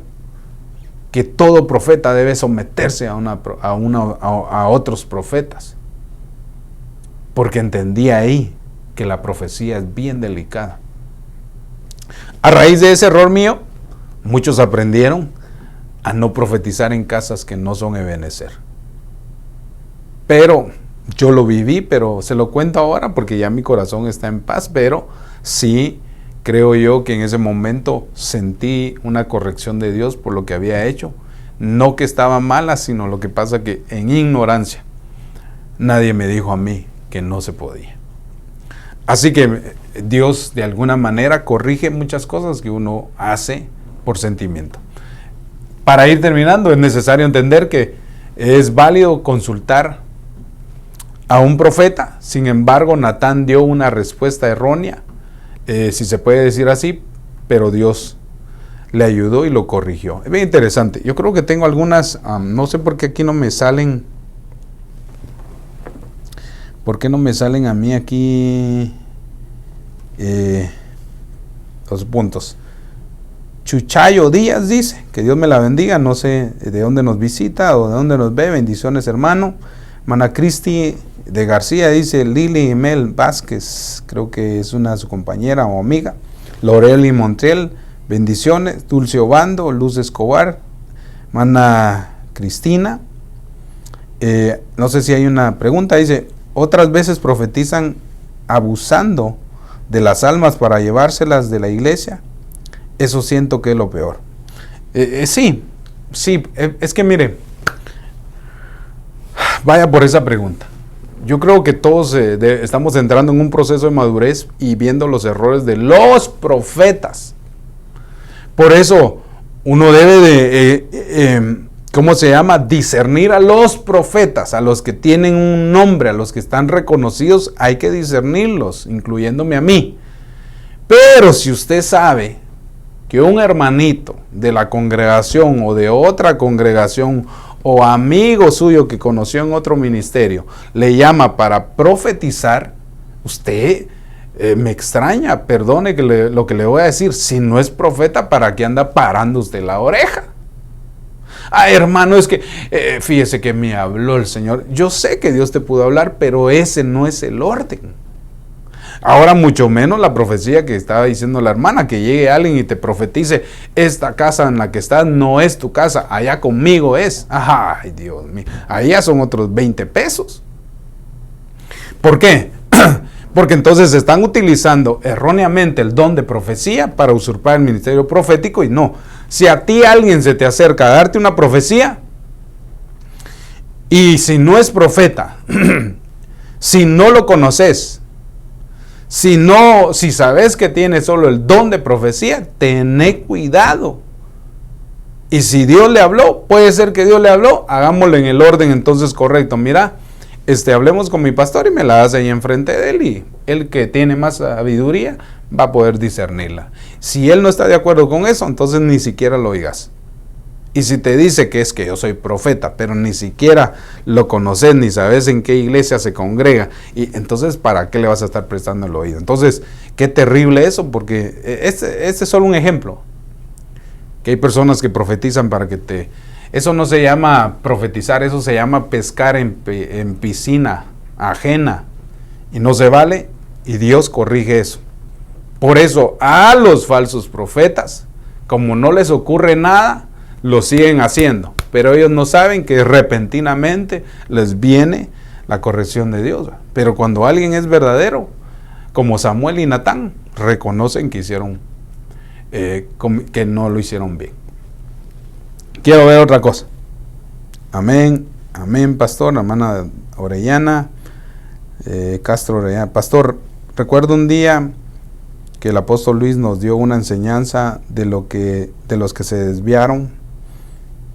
Speaker 1: que todo profeta debe someterse a otros profetas. Porque entendí ahí que la profecía es bien delicada. A raíz de ese error mío, muchos aprendieron a no profetizar en casas que no son Ebenezer. Pero yo lo viví, pero se lo cuento ahora porque ya mi corazón está en paz, pero sí creo yo que en ese momento sentí una corrección de Dios por lo que había hecho. No que estaba mala, sino lo que pasa que en ignorancia nadie me dijo a mí que no se podía. Así que Dios de alguna manera corrige muchas cosas que uno hace por sentimiento. Para ir terminando, es necesario entender que es válido consultar a un profeta. Sin embargo, Natán dio una respuesta errónea, si se puede decir así, pero Dios le ayudó y lo corrigió. Es bien interesante. Yo creo que tengo algunas, no sé por qué aquí no me salen. ¿Por qué no me salen a mí aquí los puntos? Chuchayo Díaz dice, que Dios me la bendiga, no sé de dónde nos visita o de dónde nos ve, bendiciones hermano. Mana Cristi de García dice, Lili Mel Vázquez, creo que es una su compañera o amiga. Loreli Montiel, bendiciones. Dulce Obando, Luz Escobar, Mana Cristina. No sé si hay una pregunta, dice, otras veces profetizan abusando de las almas para llevárselas de la iglesia. Eso siento que es lo peor. Sí, es que mire, vaya por esa pregunta. Yo creo que todos estamos entrando en un proceso de madurez y viendo los errores de los profetas. Por eso uno debe de, discernir a los profetas, a los que tienen un nombre, a los que están reconocidos, hay que discernirlos, incluyéndome a mí. Pero si usted sabe que un hermanito de la congregación o de otra congregación o amigo suyo que conoció en otro ministerio le llama para profetizar, usted me extraña, perdone lo que le voy a decir, si no es profeta, ¿para qué anda parando usted la oreja? Hermano, es que fíjese que me habló el Señor. Yo sé que Dios te pudo hablar, pero ese no es el orden. Ahora mucho menos la profecía que estaba diciendo la hermana, que llegue alguien y te profetice, esta casa en la que estás no es tu casa, allá conmigo es. Ay, Dios mío, allá son otros 20 pesos. ¿Por qué? Porque entonces están utilizando erróneamente el don de profecía para usurpar el ministerio profético y no. Si a ti alguien se te acerca a darte una profecía y si no es profeta, si no lo conoces, si sabes que tiene solo el don de profecía, tené cuidado. Y si Dios le habló, puede ser que Dios le habló, hagámoslo en el orden entonces correcto. Mira, hablemos con mi pastor y me la hace ahí enfrente de él y el que tiene más sabiduría va a poder discernirla. Si él no está de acuerdo con eso, entonces ni siquiera lo oigas. Y si te dice que es que yo soy profeta, pero ni siquiera lo conoces, ni sabes en qué iglesia se congrega, y entonces ¿para qué le vas a estar prestando el oído? Entonces, qué terrible eso, porque este es solo un ejemplo. Que hay personas que profetizan para que te... Eso no se llama profetizar, eso se llama pescar en piscina ajena. Y no se vale, y Dios corrige eso. Por eso a los falsos profetas, como no les ocurre nada, lo siguen haciendo. pero ellos no saben que repentinamente les viene la corrección de Dios. Pero cuando alguien es verdadero, como Samuel y Natán, reconocen que hicieron, que no lo hicieron bien. Quiero ver otra cosa. Amén, amén, pastor, hermana Orellana, Castro Orellana. Pastor, recuerdo un día que el apóstol Luis nos dio una enseñanza de los que se desviaron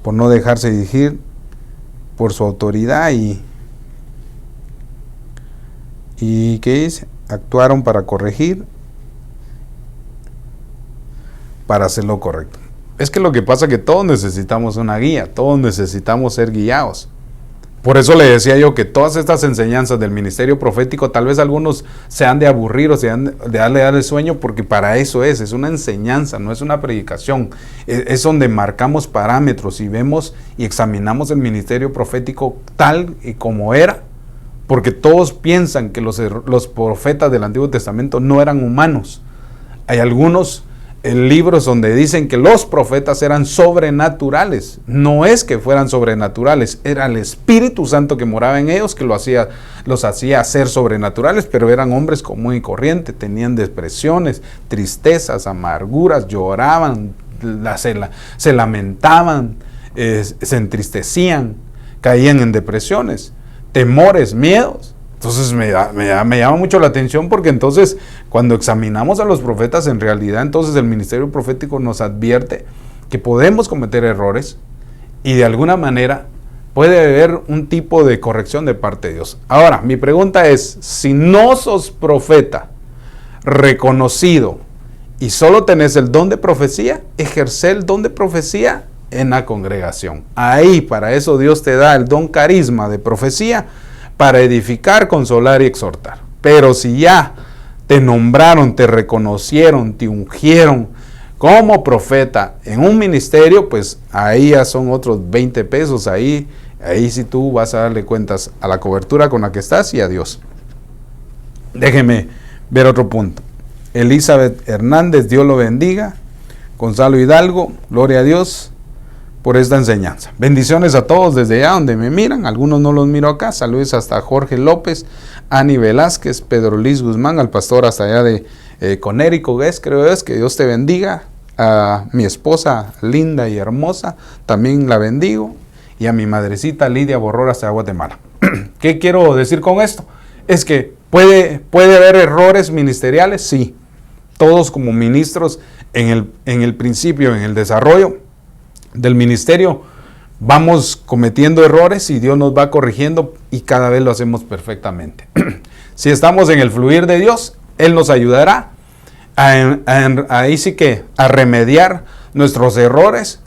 Speaker 1: por no dejarse dirigir por su autoridad y ¿qué dice? Actuaron para corregir, para hacer lo correcto. Es que lo que pasa es que todos necesitamos una guía, todos necesitamos ser guiados. Por eso le decía yo que todas estas enseñanzas del ministerio profético, tal vez algunos se han de aburrir o se han de darle sueño, porque para eso es una enseñanza, no es una predicación. Es donde marcamos parámetros y vemos y examinamos el ministerio profético tal y como era, porque todos piensan que los profetas del Antiguo Testamento no eran humanos. Hay algunos libros donde dicen que los profetas eran sobrenaturales. No es que fueran sobrenaturales, era el Espíritu Santo que moraba en ellos que los hacía ser sobrenaturales, pero eran hombres común y corriente, tenían depresiones, tristezas, amarguras, lloraban, se lamentaban, se entristecían, caían en depresiones, temores, miedos. Entonces me llama mucho la atención, porque entonces cuando examinamos a los profetas, en realidad entonces el ministerio profético nos advierte que podemos cometer errores y de alguna manera puede haber un tipo de corrección de parte de Dios. Ahora, mi pregunta es, si no sos profeta reconocido y solo tenés el don de profecía, ejerce el don de profecía en la congregación. Ahí, para eso Dios te da el don carisma de profecía, para edificar, consolar y exhortar. Pero si ya te nombraron, te reconocieron, te ungieron como profeta en un ministerio, pues ahí ya son otros 20 pesos, ahí sí tú vas a darle cuentas a la cobertura con la que estás y a Dios. Déjeme ver otro punto. Elizabeth Hernández, Dios lo bendiga. Gonzalo Hidalgo, gloria a Dios por esta enseñanza. Bendiciones a todos desde allá donde me miran. Algunos no los miro acá. Saludos hasta Jorge López, Ani Velázquez, Pedro Luis Guzmán, al pastor hasta allá de Conérico, creo es. Que Dios te bendiga. A mi esposa linda y hermosa, también la bendigo. Y a mi madrecita Lidia Borror hasta Guatemala. ¿Qué quiero decir con esto? Es que puede haber errores ministeriales, sí. Todos como ministros en el principio, en el desarrollo del ministerio, vamos cometiendo errores y Dios nos va corrigiendo y cada vez lo hacemos perfectamente. Si estamos en el fluir de Dios, Él nos ayudará ahí sí que a remediar nuestros errores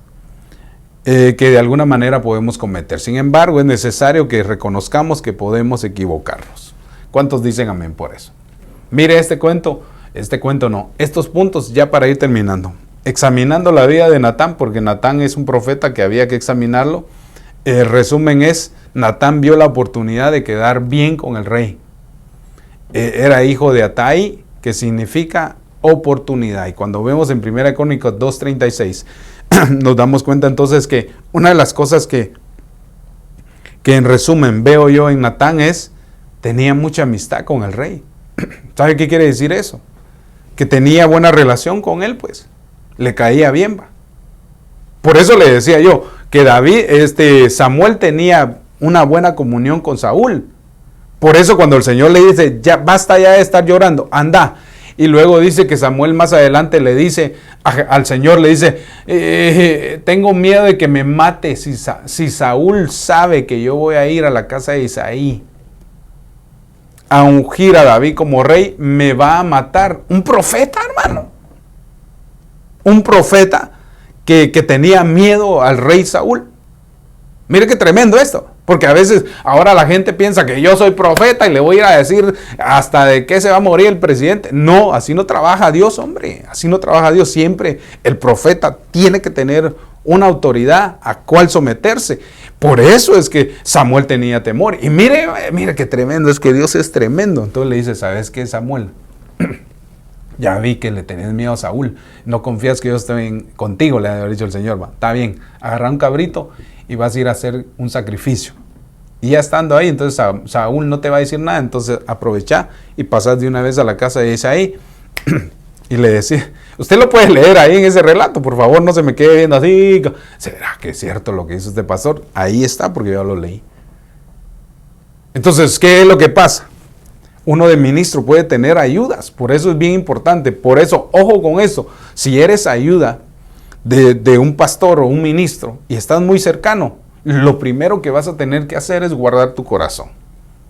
Speaker 1: que de alguna manera podemos cometer. Sin embargo, es necesario que reconozcamos que podemos equivocarnos. ¿Cuántos dicen amén por eso? Mire estos puntos ya para ir terminando. Examinando la vida de Natán, porque Natán es un profeta que había que examinarlo. El resumen es, Natán vio la oportunidad de quedar bien con el rey. Era hijo de Atai, que significa oportunidad. Y cuando vemos en 1 Crónicas 2:36, nos damos cuenta entonces que una de las cosas que en resumen veo yo en Natán es, tenía mucha amistad con el rey. ¿Sabe qué quiere decir eso? Que tenía buena relación con él, pues. Le caía bien, va. Por eso le decía yo que Samuel tenía una buena comunión con Saúl. Por eso cuando el Señor le dice, ya basta ya de estar llorando, anda. Y luego dice que Samuel más adelante le dice al Señor, le dice, tengo miedo de que me mate si Saúl sabe que yo voy a ir a la casa de Isaí a ungir a David como rey, me va a matar. Un profeta, hermano. Un profeta que tenía miedo al rey Saúl. Mire qué tremendo esto. Porque a veces ahora la gente piensa que yo soy profeta y le voy a ir a decir hasta de qué se va a morir el presidente. No, así no trabaja Dios, hombre. Así no trabaja Dios. Siempre el profeta tiene que tener una autoridad a cual someterse. Por eso es que Samuel tenía temor. Y mire qué tremendo, es que Dios es tremendo. Entonces le dice, ¿sabes qué, Samuel? Ya vi que le tenés miedo a Saúl. No confías que yo esté contigo, le ha dicho el Señor. Va, está bien, agarra un cabrito y vas a ir a hacer un sacrificio. Y ya estando ahí, entonces Saúl no te va a decir nada, entonces aprovecha y pasas de una vez a la casa de Isaí y le decía, usted lo puede leer ahí en ese relato, por favor, no se me quede viendo así, ¿será que es cierto lo que hizo este pastor? Ahí está, porque yo lo leí. Entonces, ¿qué es lo que pasa? Uno de ministro puede tener ayudas, por eso es bien importante, por eso, ojo con eso, si eres ayuda de un pastor o un ministro y estás muy cercano, lo primero que vas a tener que hacer es guardar tu corazón.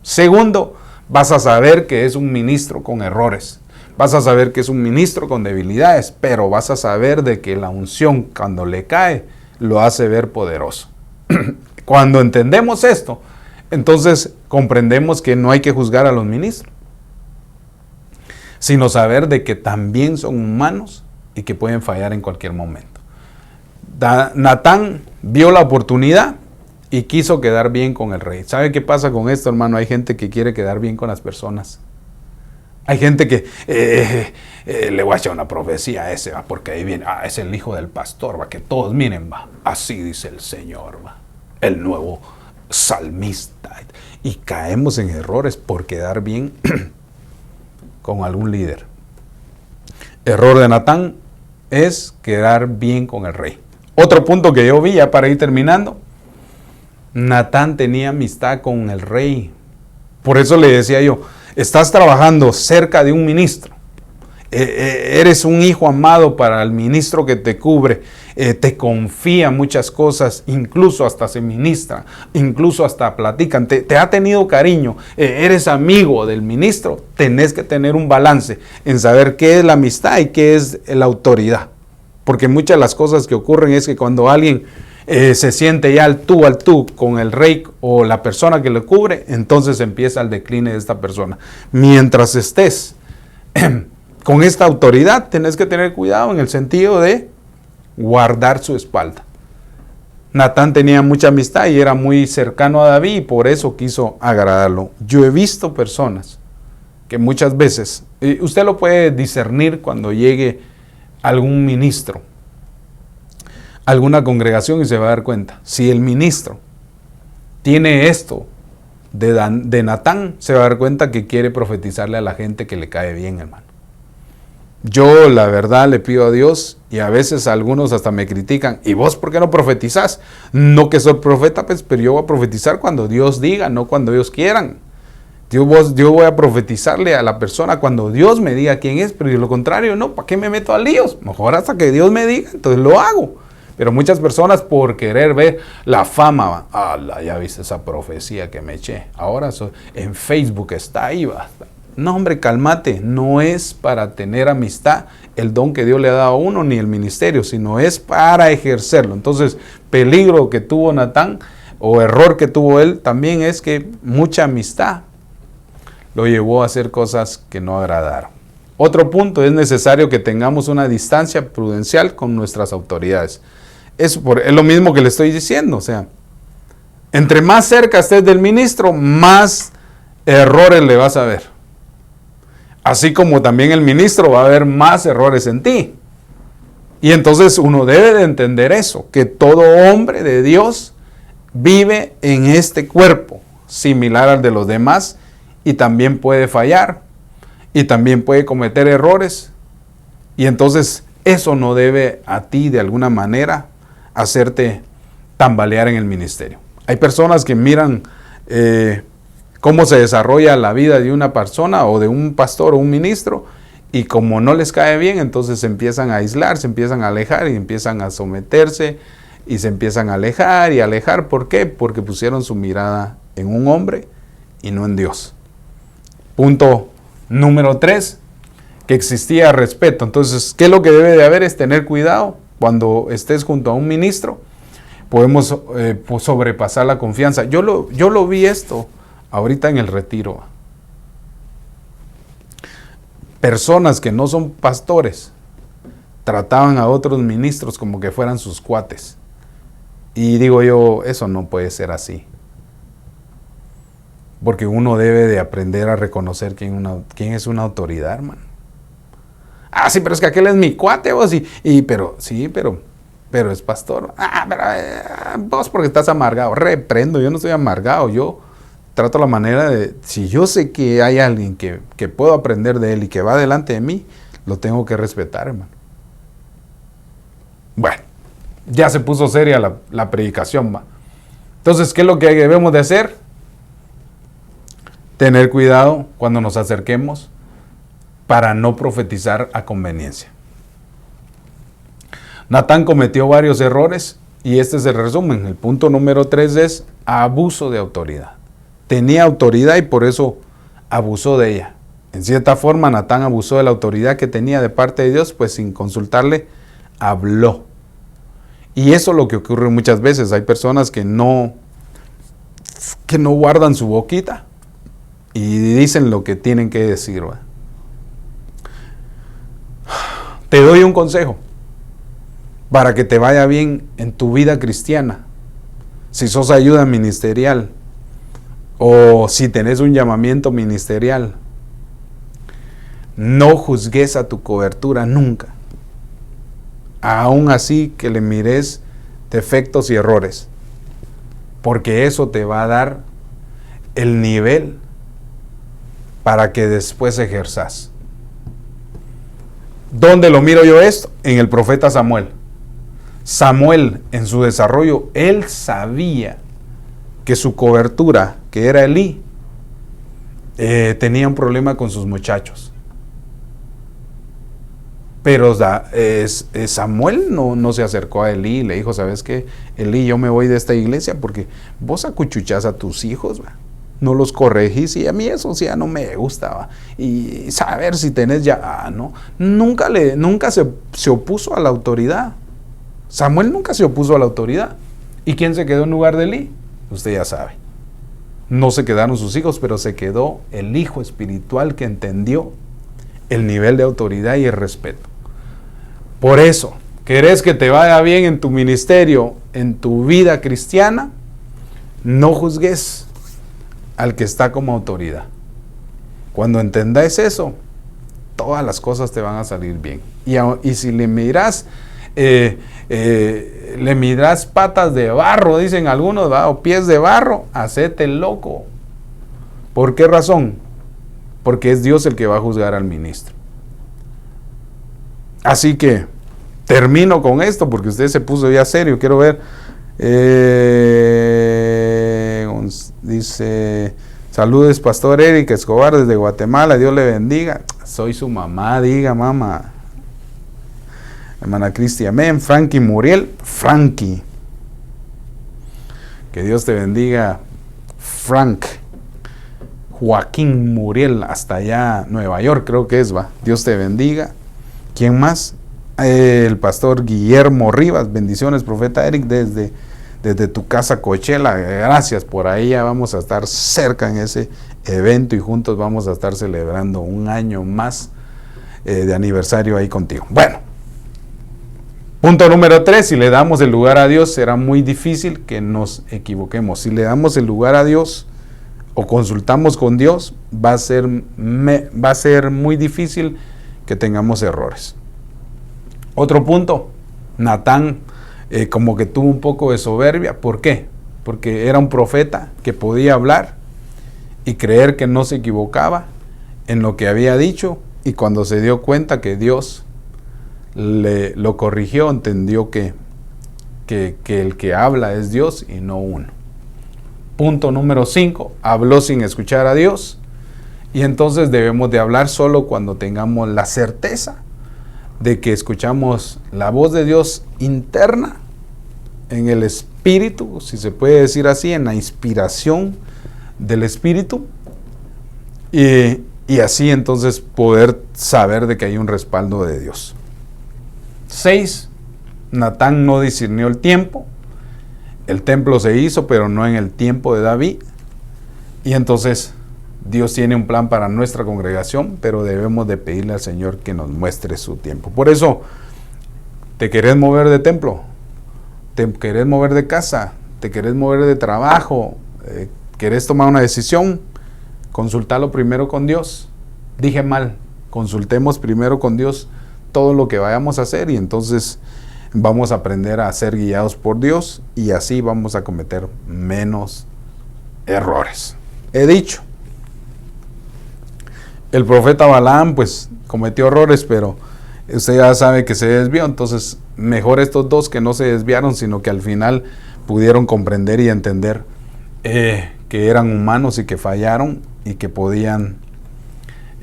Speaker 1: Segundo, vas a saber que es un ministro con errores. Vas a saber que es un ministro con debilidades, pero vas a saber de que la unción cuando le cae lo hace ver poderoso. Cuando entendemos esto, entonces comprendemos que no hay que juzgar a los ministros, sino saber de que también son humanos y que pueden fallar en cualquier momento. Natán vio la oportunidad y quiso quedar bien con el rey. ¿Sabe qué pasa con esto, hermano? Hay gente que quiere quedar bien con las personas. Hay gente que le voy a echar una profecía a ese, porque ahí viene, es el hijo del pastor, va, que todos miren, va, así dice el Señor, va, el nuevo salmista. Y caemos en errores por quedar bien con algún líder. Error de Natán es quedar bien con el rey. Otro punto que yo vi, ya para ir terminando, Natán tenía amistad con el rey. Por eso le decía yo, estás trabajando cerca de un ministro. Eres un hijo amado para el ministro que te cubre. Te confía muchas cosas, incluso hasta se ministra, incluso hasta platican. Te ha tenido cariño. Eres amigo del ministro. Tenés que tener un balance en saber qué es la amistad y qué es la autoridad. Porque muchas de las cosas que ocurren es que cuando alguien se siente ya al tú con el rey o la persona que le cubre, entonces empieza el decline de esta persona. Mientras estés con esta autoridad, tenés que tener cuidado en el sentido de guardar su espalda. Natán tenía mucha amistad y era muy cercano a David y por eso quiso agradarlo. Yo he visto personas que muchas veces, usted lo puede discernir cuando llegue algún ministro, alguna congregación y se va a dar cuenta. Si el ministro tiene esto de Natán, se va a dar cuenta que quiere profetizarle a la gente que le cae bien, hermano. Yo la verdad le pido a Dios y a veces algunos hasta me critican. ¿Y vos por qué no profetizás? No que soy profeta, pues, pero yo voy a profetizar cuando Dios diga, no cuando ellos quieran. Yo voy a profetizarle a la persona cuando Dios me diga quién es, pero de lo contrario, no, ¿para qué me meto a líos? Mejor hasta que Dios me diga, entonces lo hago. Pero muchas personas por querer ver la fama, ya viste esa profecía que me eché, ahora en Facebook está ahí, basta. No, hombre, cálmate, no es para tener amistad el don que Dios le ha dado a uno, ni el ministerio, sino es para ejercerlo. Entonces, peligro que tuvo Natán, o error que tuvo él, también es que mucha amistad lo llevó a hacer cosas que no agradaron. Otro punto, es necesario que tengamos una distancia prudencial con nuestras autoridades. Es lo mismo que le estoy diciendo, o sea, entre más cerca estés del ministro, más errores le vas a ver. Así como también el ministro va a ver más errores en ti. Y entonces uno debe de entender eso, que todo hombre de Dios vive en este cuerpo, similar al de los demás, y también puede fallar, y también puede cometer errores. Y entonces eso no debe a ti de alguna manera hacerte tambalear en el ministerio. Hay personas que miran cómo se desarrolla la vida de una persona o de un pastor o un ministro y como no les cae bien, entonces se empiezan a aislar, se empiezan a alejar y empiezan a someterse y se empiezan a alejar y alejar. ¿Por qué? Porque pusieron su mirada en un hombre y no en Dios. Punto número 3, que existía respeto. Entonces, ¿qué es lo que debe de haber? Es tener cuidado cuando estés junto a un ministro. Podemos sobrepasar la confianza. Yo lo vi esto ahorita en el retiro. Personas que no son pastores trataban a otros ministros como que fueran sus cuates. Y digo yo, eso no puede ser así. Porque uno debe de aprender a reconocer quién es una autoridad, hermano. Sí, pero es que aquel es mi cuate, vos, pero pero es pastor. Vos porque estás amargado. Reprendo, yo no estoy amargado. Yo trato la manera de, si yo sé que hay alguien que puedo aprender de él y que va delante de mí, lo tengo que respetar, hermano. Bueno, ya se puso seria la predicación, va. Entonces, ¿qué es lo que debemos de hacer? Tener cuidado cuando nos acerquemos para no profetizar a conveniencia. Natán cometió varios errores y este es el resumen. El punto número 3 es abuso de autoridad. Tenía autoridad y por eso abusó de ella. En cierta forma, Natán abusó de la autoridad que tenía de parte de Dios, pues sin consultarle, habló. Y eso es lo que ocurre muchas veces. Hay personas que no guardan su boquita y dicen lo que tienen que decir, ¿va? Te doy un consejo para que te vaya bien en tu vida cristiana. Si sos ayuda ministerial o si tenés un llamamiento ministerial, no juzgues a tu cobertura nunca. Aún así que le mires defectos y errores, porque eso te va a dar el nivel para que después ejerzas. ¿Dónde lo miro yo esto? En el profeta Samuel. Samuel, en su desarrollo, él sabía que su cobertura, que era Elí, tenía un problema con sus muchachos. Pero Samuel no se acercó a Elí y le dijo, ¿sabes qué? Elí, yo me voy de esta iglesia porque vos acuchuchás a tus hijos, ¿va? No los corregís y a mí eso sí ya no me gustaba. Y saber si tenés ya, no. Nunca se opuso a la autoridad. Samuel nunca se opuso a la autoridad. ¿Y quién se quedó en lugar de Elí? Usted ya sabe. No se quedaron sus hijos, pero se quedó el hijo espiritual que entendió el nivel de autoridad y el respeto. Por eso, ¿querés que te vaya bien en tu ministerio, en tu vida cristiana? No juzgues al que está como autoridad. Cuando entendáis eso, todas las cosas te van a salir bien. Y si le mirás patas de barro, dicen algunos, ¿va? O pies de barro, hacete loco. ¿Por qué razón? Porque es Dios el que va a juzgar al ministro. Así que termino con esto porque usted se puso ya serio. Quiero ver. Dice, saludes Pastor Eric Escobar desde Guatemala, Dios le bendiga. Soy su mamá, diga mamá. Hermana Cristi, amén. Frankie Muriel, Frankie. Que Dios te bendiga, Frank. Joaquín Muriel, hasta allá, Nueva York, creo que es, va. Dios te bendiga. ¿Quién más? El pastor Guillermo Rivas, bendiciones, profeta Eric, desde tu casa Coachella, gracias, por ahí ya vamos a estar cerca en ese evento y juntos vamos a estar celebrando un año más de aniversario ahí contigo. Bueno, punto número 3, si le damos el lugar a Dios, será muy difícil que nos equivoquemos. Si le damos el lugar a Dios o consultamos con Dios, va a ser muy difícil que tengamos errores. Otro punto, Natán como que tuvo un poco de soberbia. ¿Por qué? Porque era un profeta que podía hablar y creer que no se equivocaba en lo que había dicho, y cuando se dio cuenta que Dios lo corrigió, entendió que el que habla es Dios y no uno. Punto número 5, habló sin escuchar a Dios, y entonces debemos de hablar solo cuando tengamos la certeza de que escuchamos la voz de Dios interna, en el Espíritu, si se puede decir así, en la inspiración del Espíritu, y así entonces poder saber de que hay un respaldo de Dios. 6, Natán no discernió el tiempo. El templo se hizo, pero no en el tiempo de David, y entonces Dios tiene un plan para nuestra congregación, pero debemos de pedirle al Señor que nos muestre su tiempo. Por eso, ¿te querés mover de templo? ¿Te querés mover de casa? ¿Te querés mover de trabajo? ¿Querés tomar una decisión? Consultalo primero con Dios. Dije mal, consultemos primero con Dios todo lo que vayamos a hacer, y entonces vamos a aprender a ser guiados por Dios y así vamos a cometer menos errores. He dicho, el profeta Balaam pues cometió errores, pero usted ya sabe que se desvió, entonces mejor estos dos que no se desviaron, sino que al final pudieron comprender y entender que eran humanos y que fallaron y que podían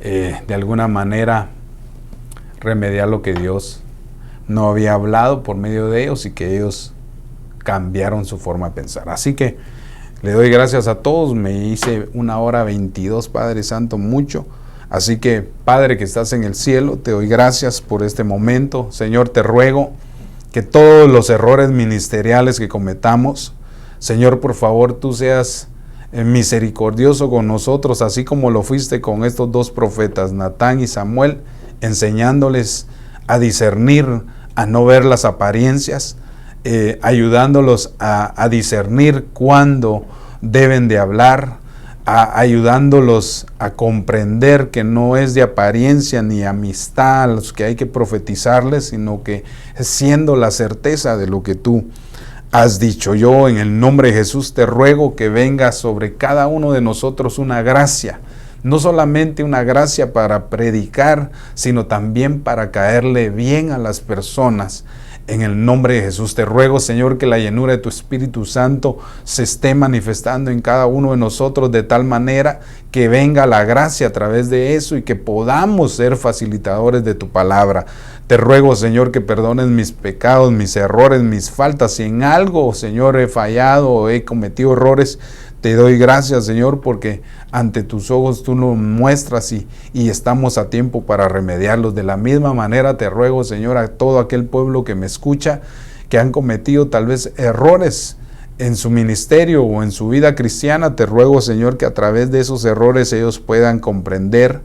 Speaker 1: de alguna manera remediar lo que Dios no había hablado por medio de ellos y que ellos cambiaron su forma de pensar. Así que le doy gracias a todos, me hice 1:22, Padre Santo, mucho. Así que, Padre que estás en el cielo, te doy gracias por este momento. Señor, te ruego que todos los errores ministeriales que cometamos, Señor, por favor, tú seas misericordioso con nosotros, así como lo fuiste con estos dos profetas, Natán y Samuel, enseñándoles a discernir, a no ver las apariencias, ayudándolos a discernir cuándo deben de hablar, ayudándolos a comprender que no es de apariencia ni amistad a los que hay que profetizarles, sino que siendo la certeza de lo que tú has dicho. Yo en el nombre de Jesús te ruego que venga sobre cada uno de nosotros una gracia, no solamente una gracia para predicar, sino también para caerle bien a las personas. En el nombre de Jesús te ruego, Señor, que la llenura de tu Espíritu Santo se esté manifestando en cada uno de nosotros de tal manera que venga la gracia a través de eso y que podamos ser facilitadores de tu palabra. Te ruego, Señor, que perdones mis pecados, mis errores, mis faltas. Si en algo, Señor, he fallado o he cometido errores, te doy gracias, Señor, porque ante tus ojos tú nos muestras y estamos a tiempo para remediarlos. De la misma manera te ruego, Señor, a todo aquel pueblo que me escucha, que han cometido tal vez errores en su ministerio o en su vida cristiana, te ruego, Señor, que a través de esos errores ellos puedan comprender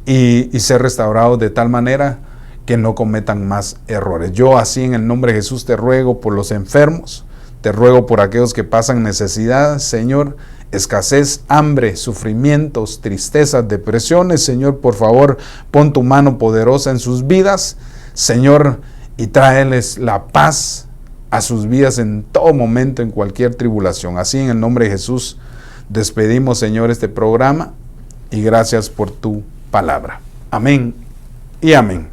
Speaker 1: y ser restaurados de tal manera que no cometan más errores. Yo así en el nombre de Jesús te ruego por los enfermos, te ruego por aquellos que pasan necesidad, Señor, escasez, hambre, sufrimientos, tristezas, depresiones. Señor, por favor, pon tu mano poderosa en sus vidas, Señor, y tráeles la paz a sus vidas en todo momento, en cualquier tribulación. Así en el nombre de Jesús despedimos, Señor, este programa y gracias por tu palabra. Amén y amén.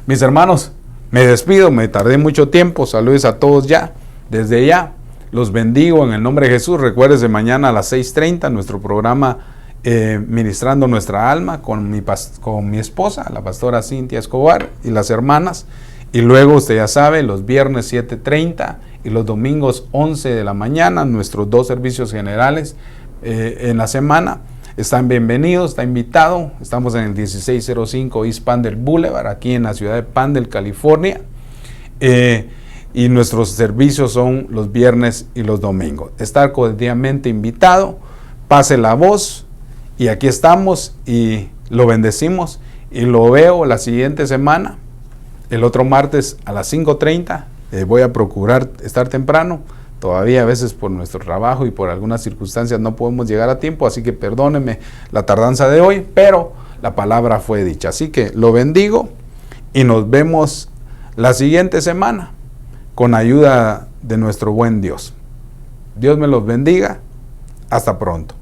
Speaker 1: Mis hermanos, me despido, me tardé mucho tiempo. Saludos a todos ya. Desde ya, los bendigo en el nombre de Jesús. Recuérdese mañana a las 6:30 nuestro programa Ministrando Nuestra Alma con mi esposa, la pastora Cintia Escobar y las hermanas. Y luego usted ya sabe, los viernes 7:30 y los domingos 11 de la mañana, nuestros dos servicios generales en la semana. Están bienvenidos, está invitado. Estamos en el 1605 East Pandel Boulevard, aquí en la ciudad de Pandel, California. Y nuestros servicios son los viernes y los domingos. Estar cordialmente invitado, pase la voz y aquí estamos y lo bendecimos y lo veo la siguiente semana, el otro martes a las 5:30. Voy a procurar estar temprano. Todavía a veces por nuestro trabajo y por algunas circunstancias no podemos llegar a tiempo, así que perdónenme la tardanza de hoy, pero la palabra fue dicha. Así que lo bendigo y nos vemos la siguiente semana con ayuda de nuestro buen Dios. Dios me los bendiga. Hasta pronto.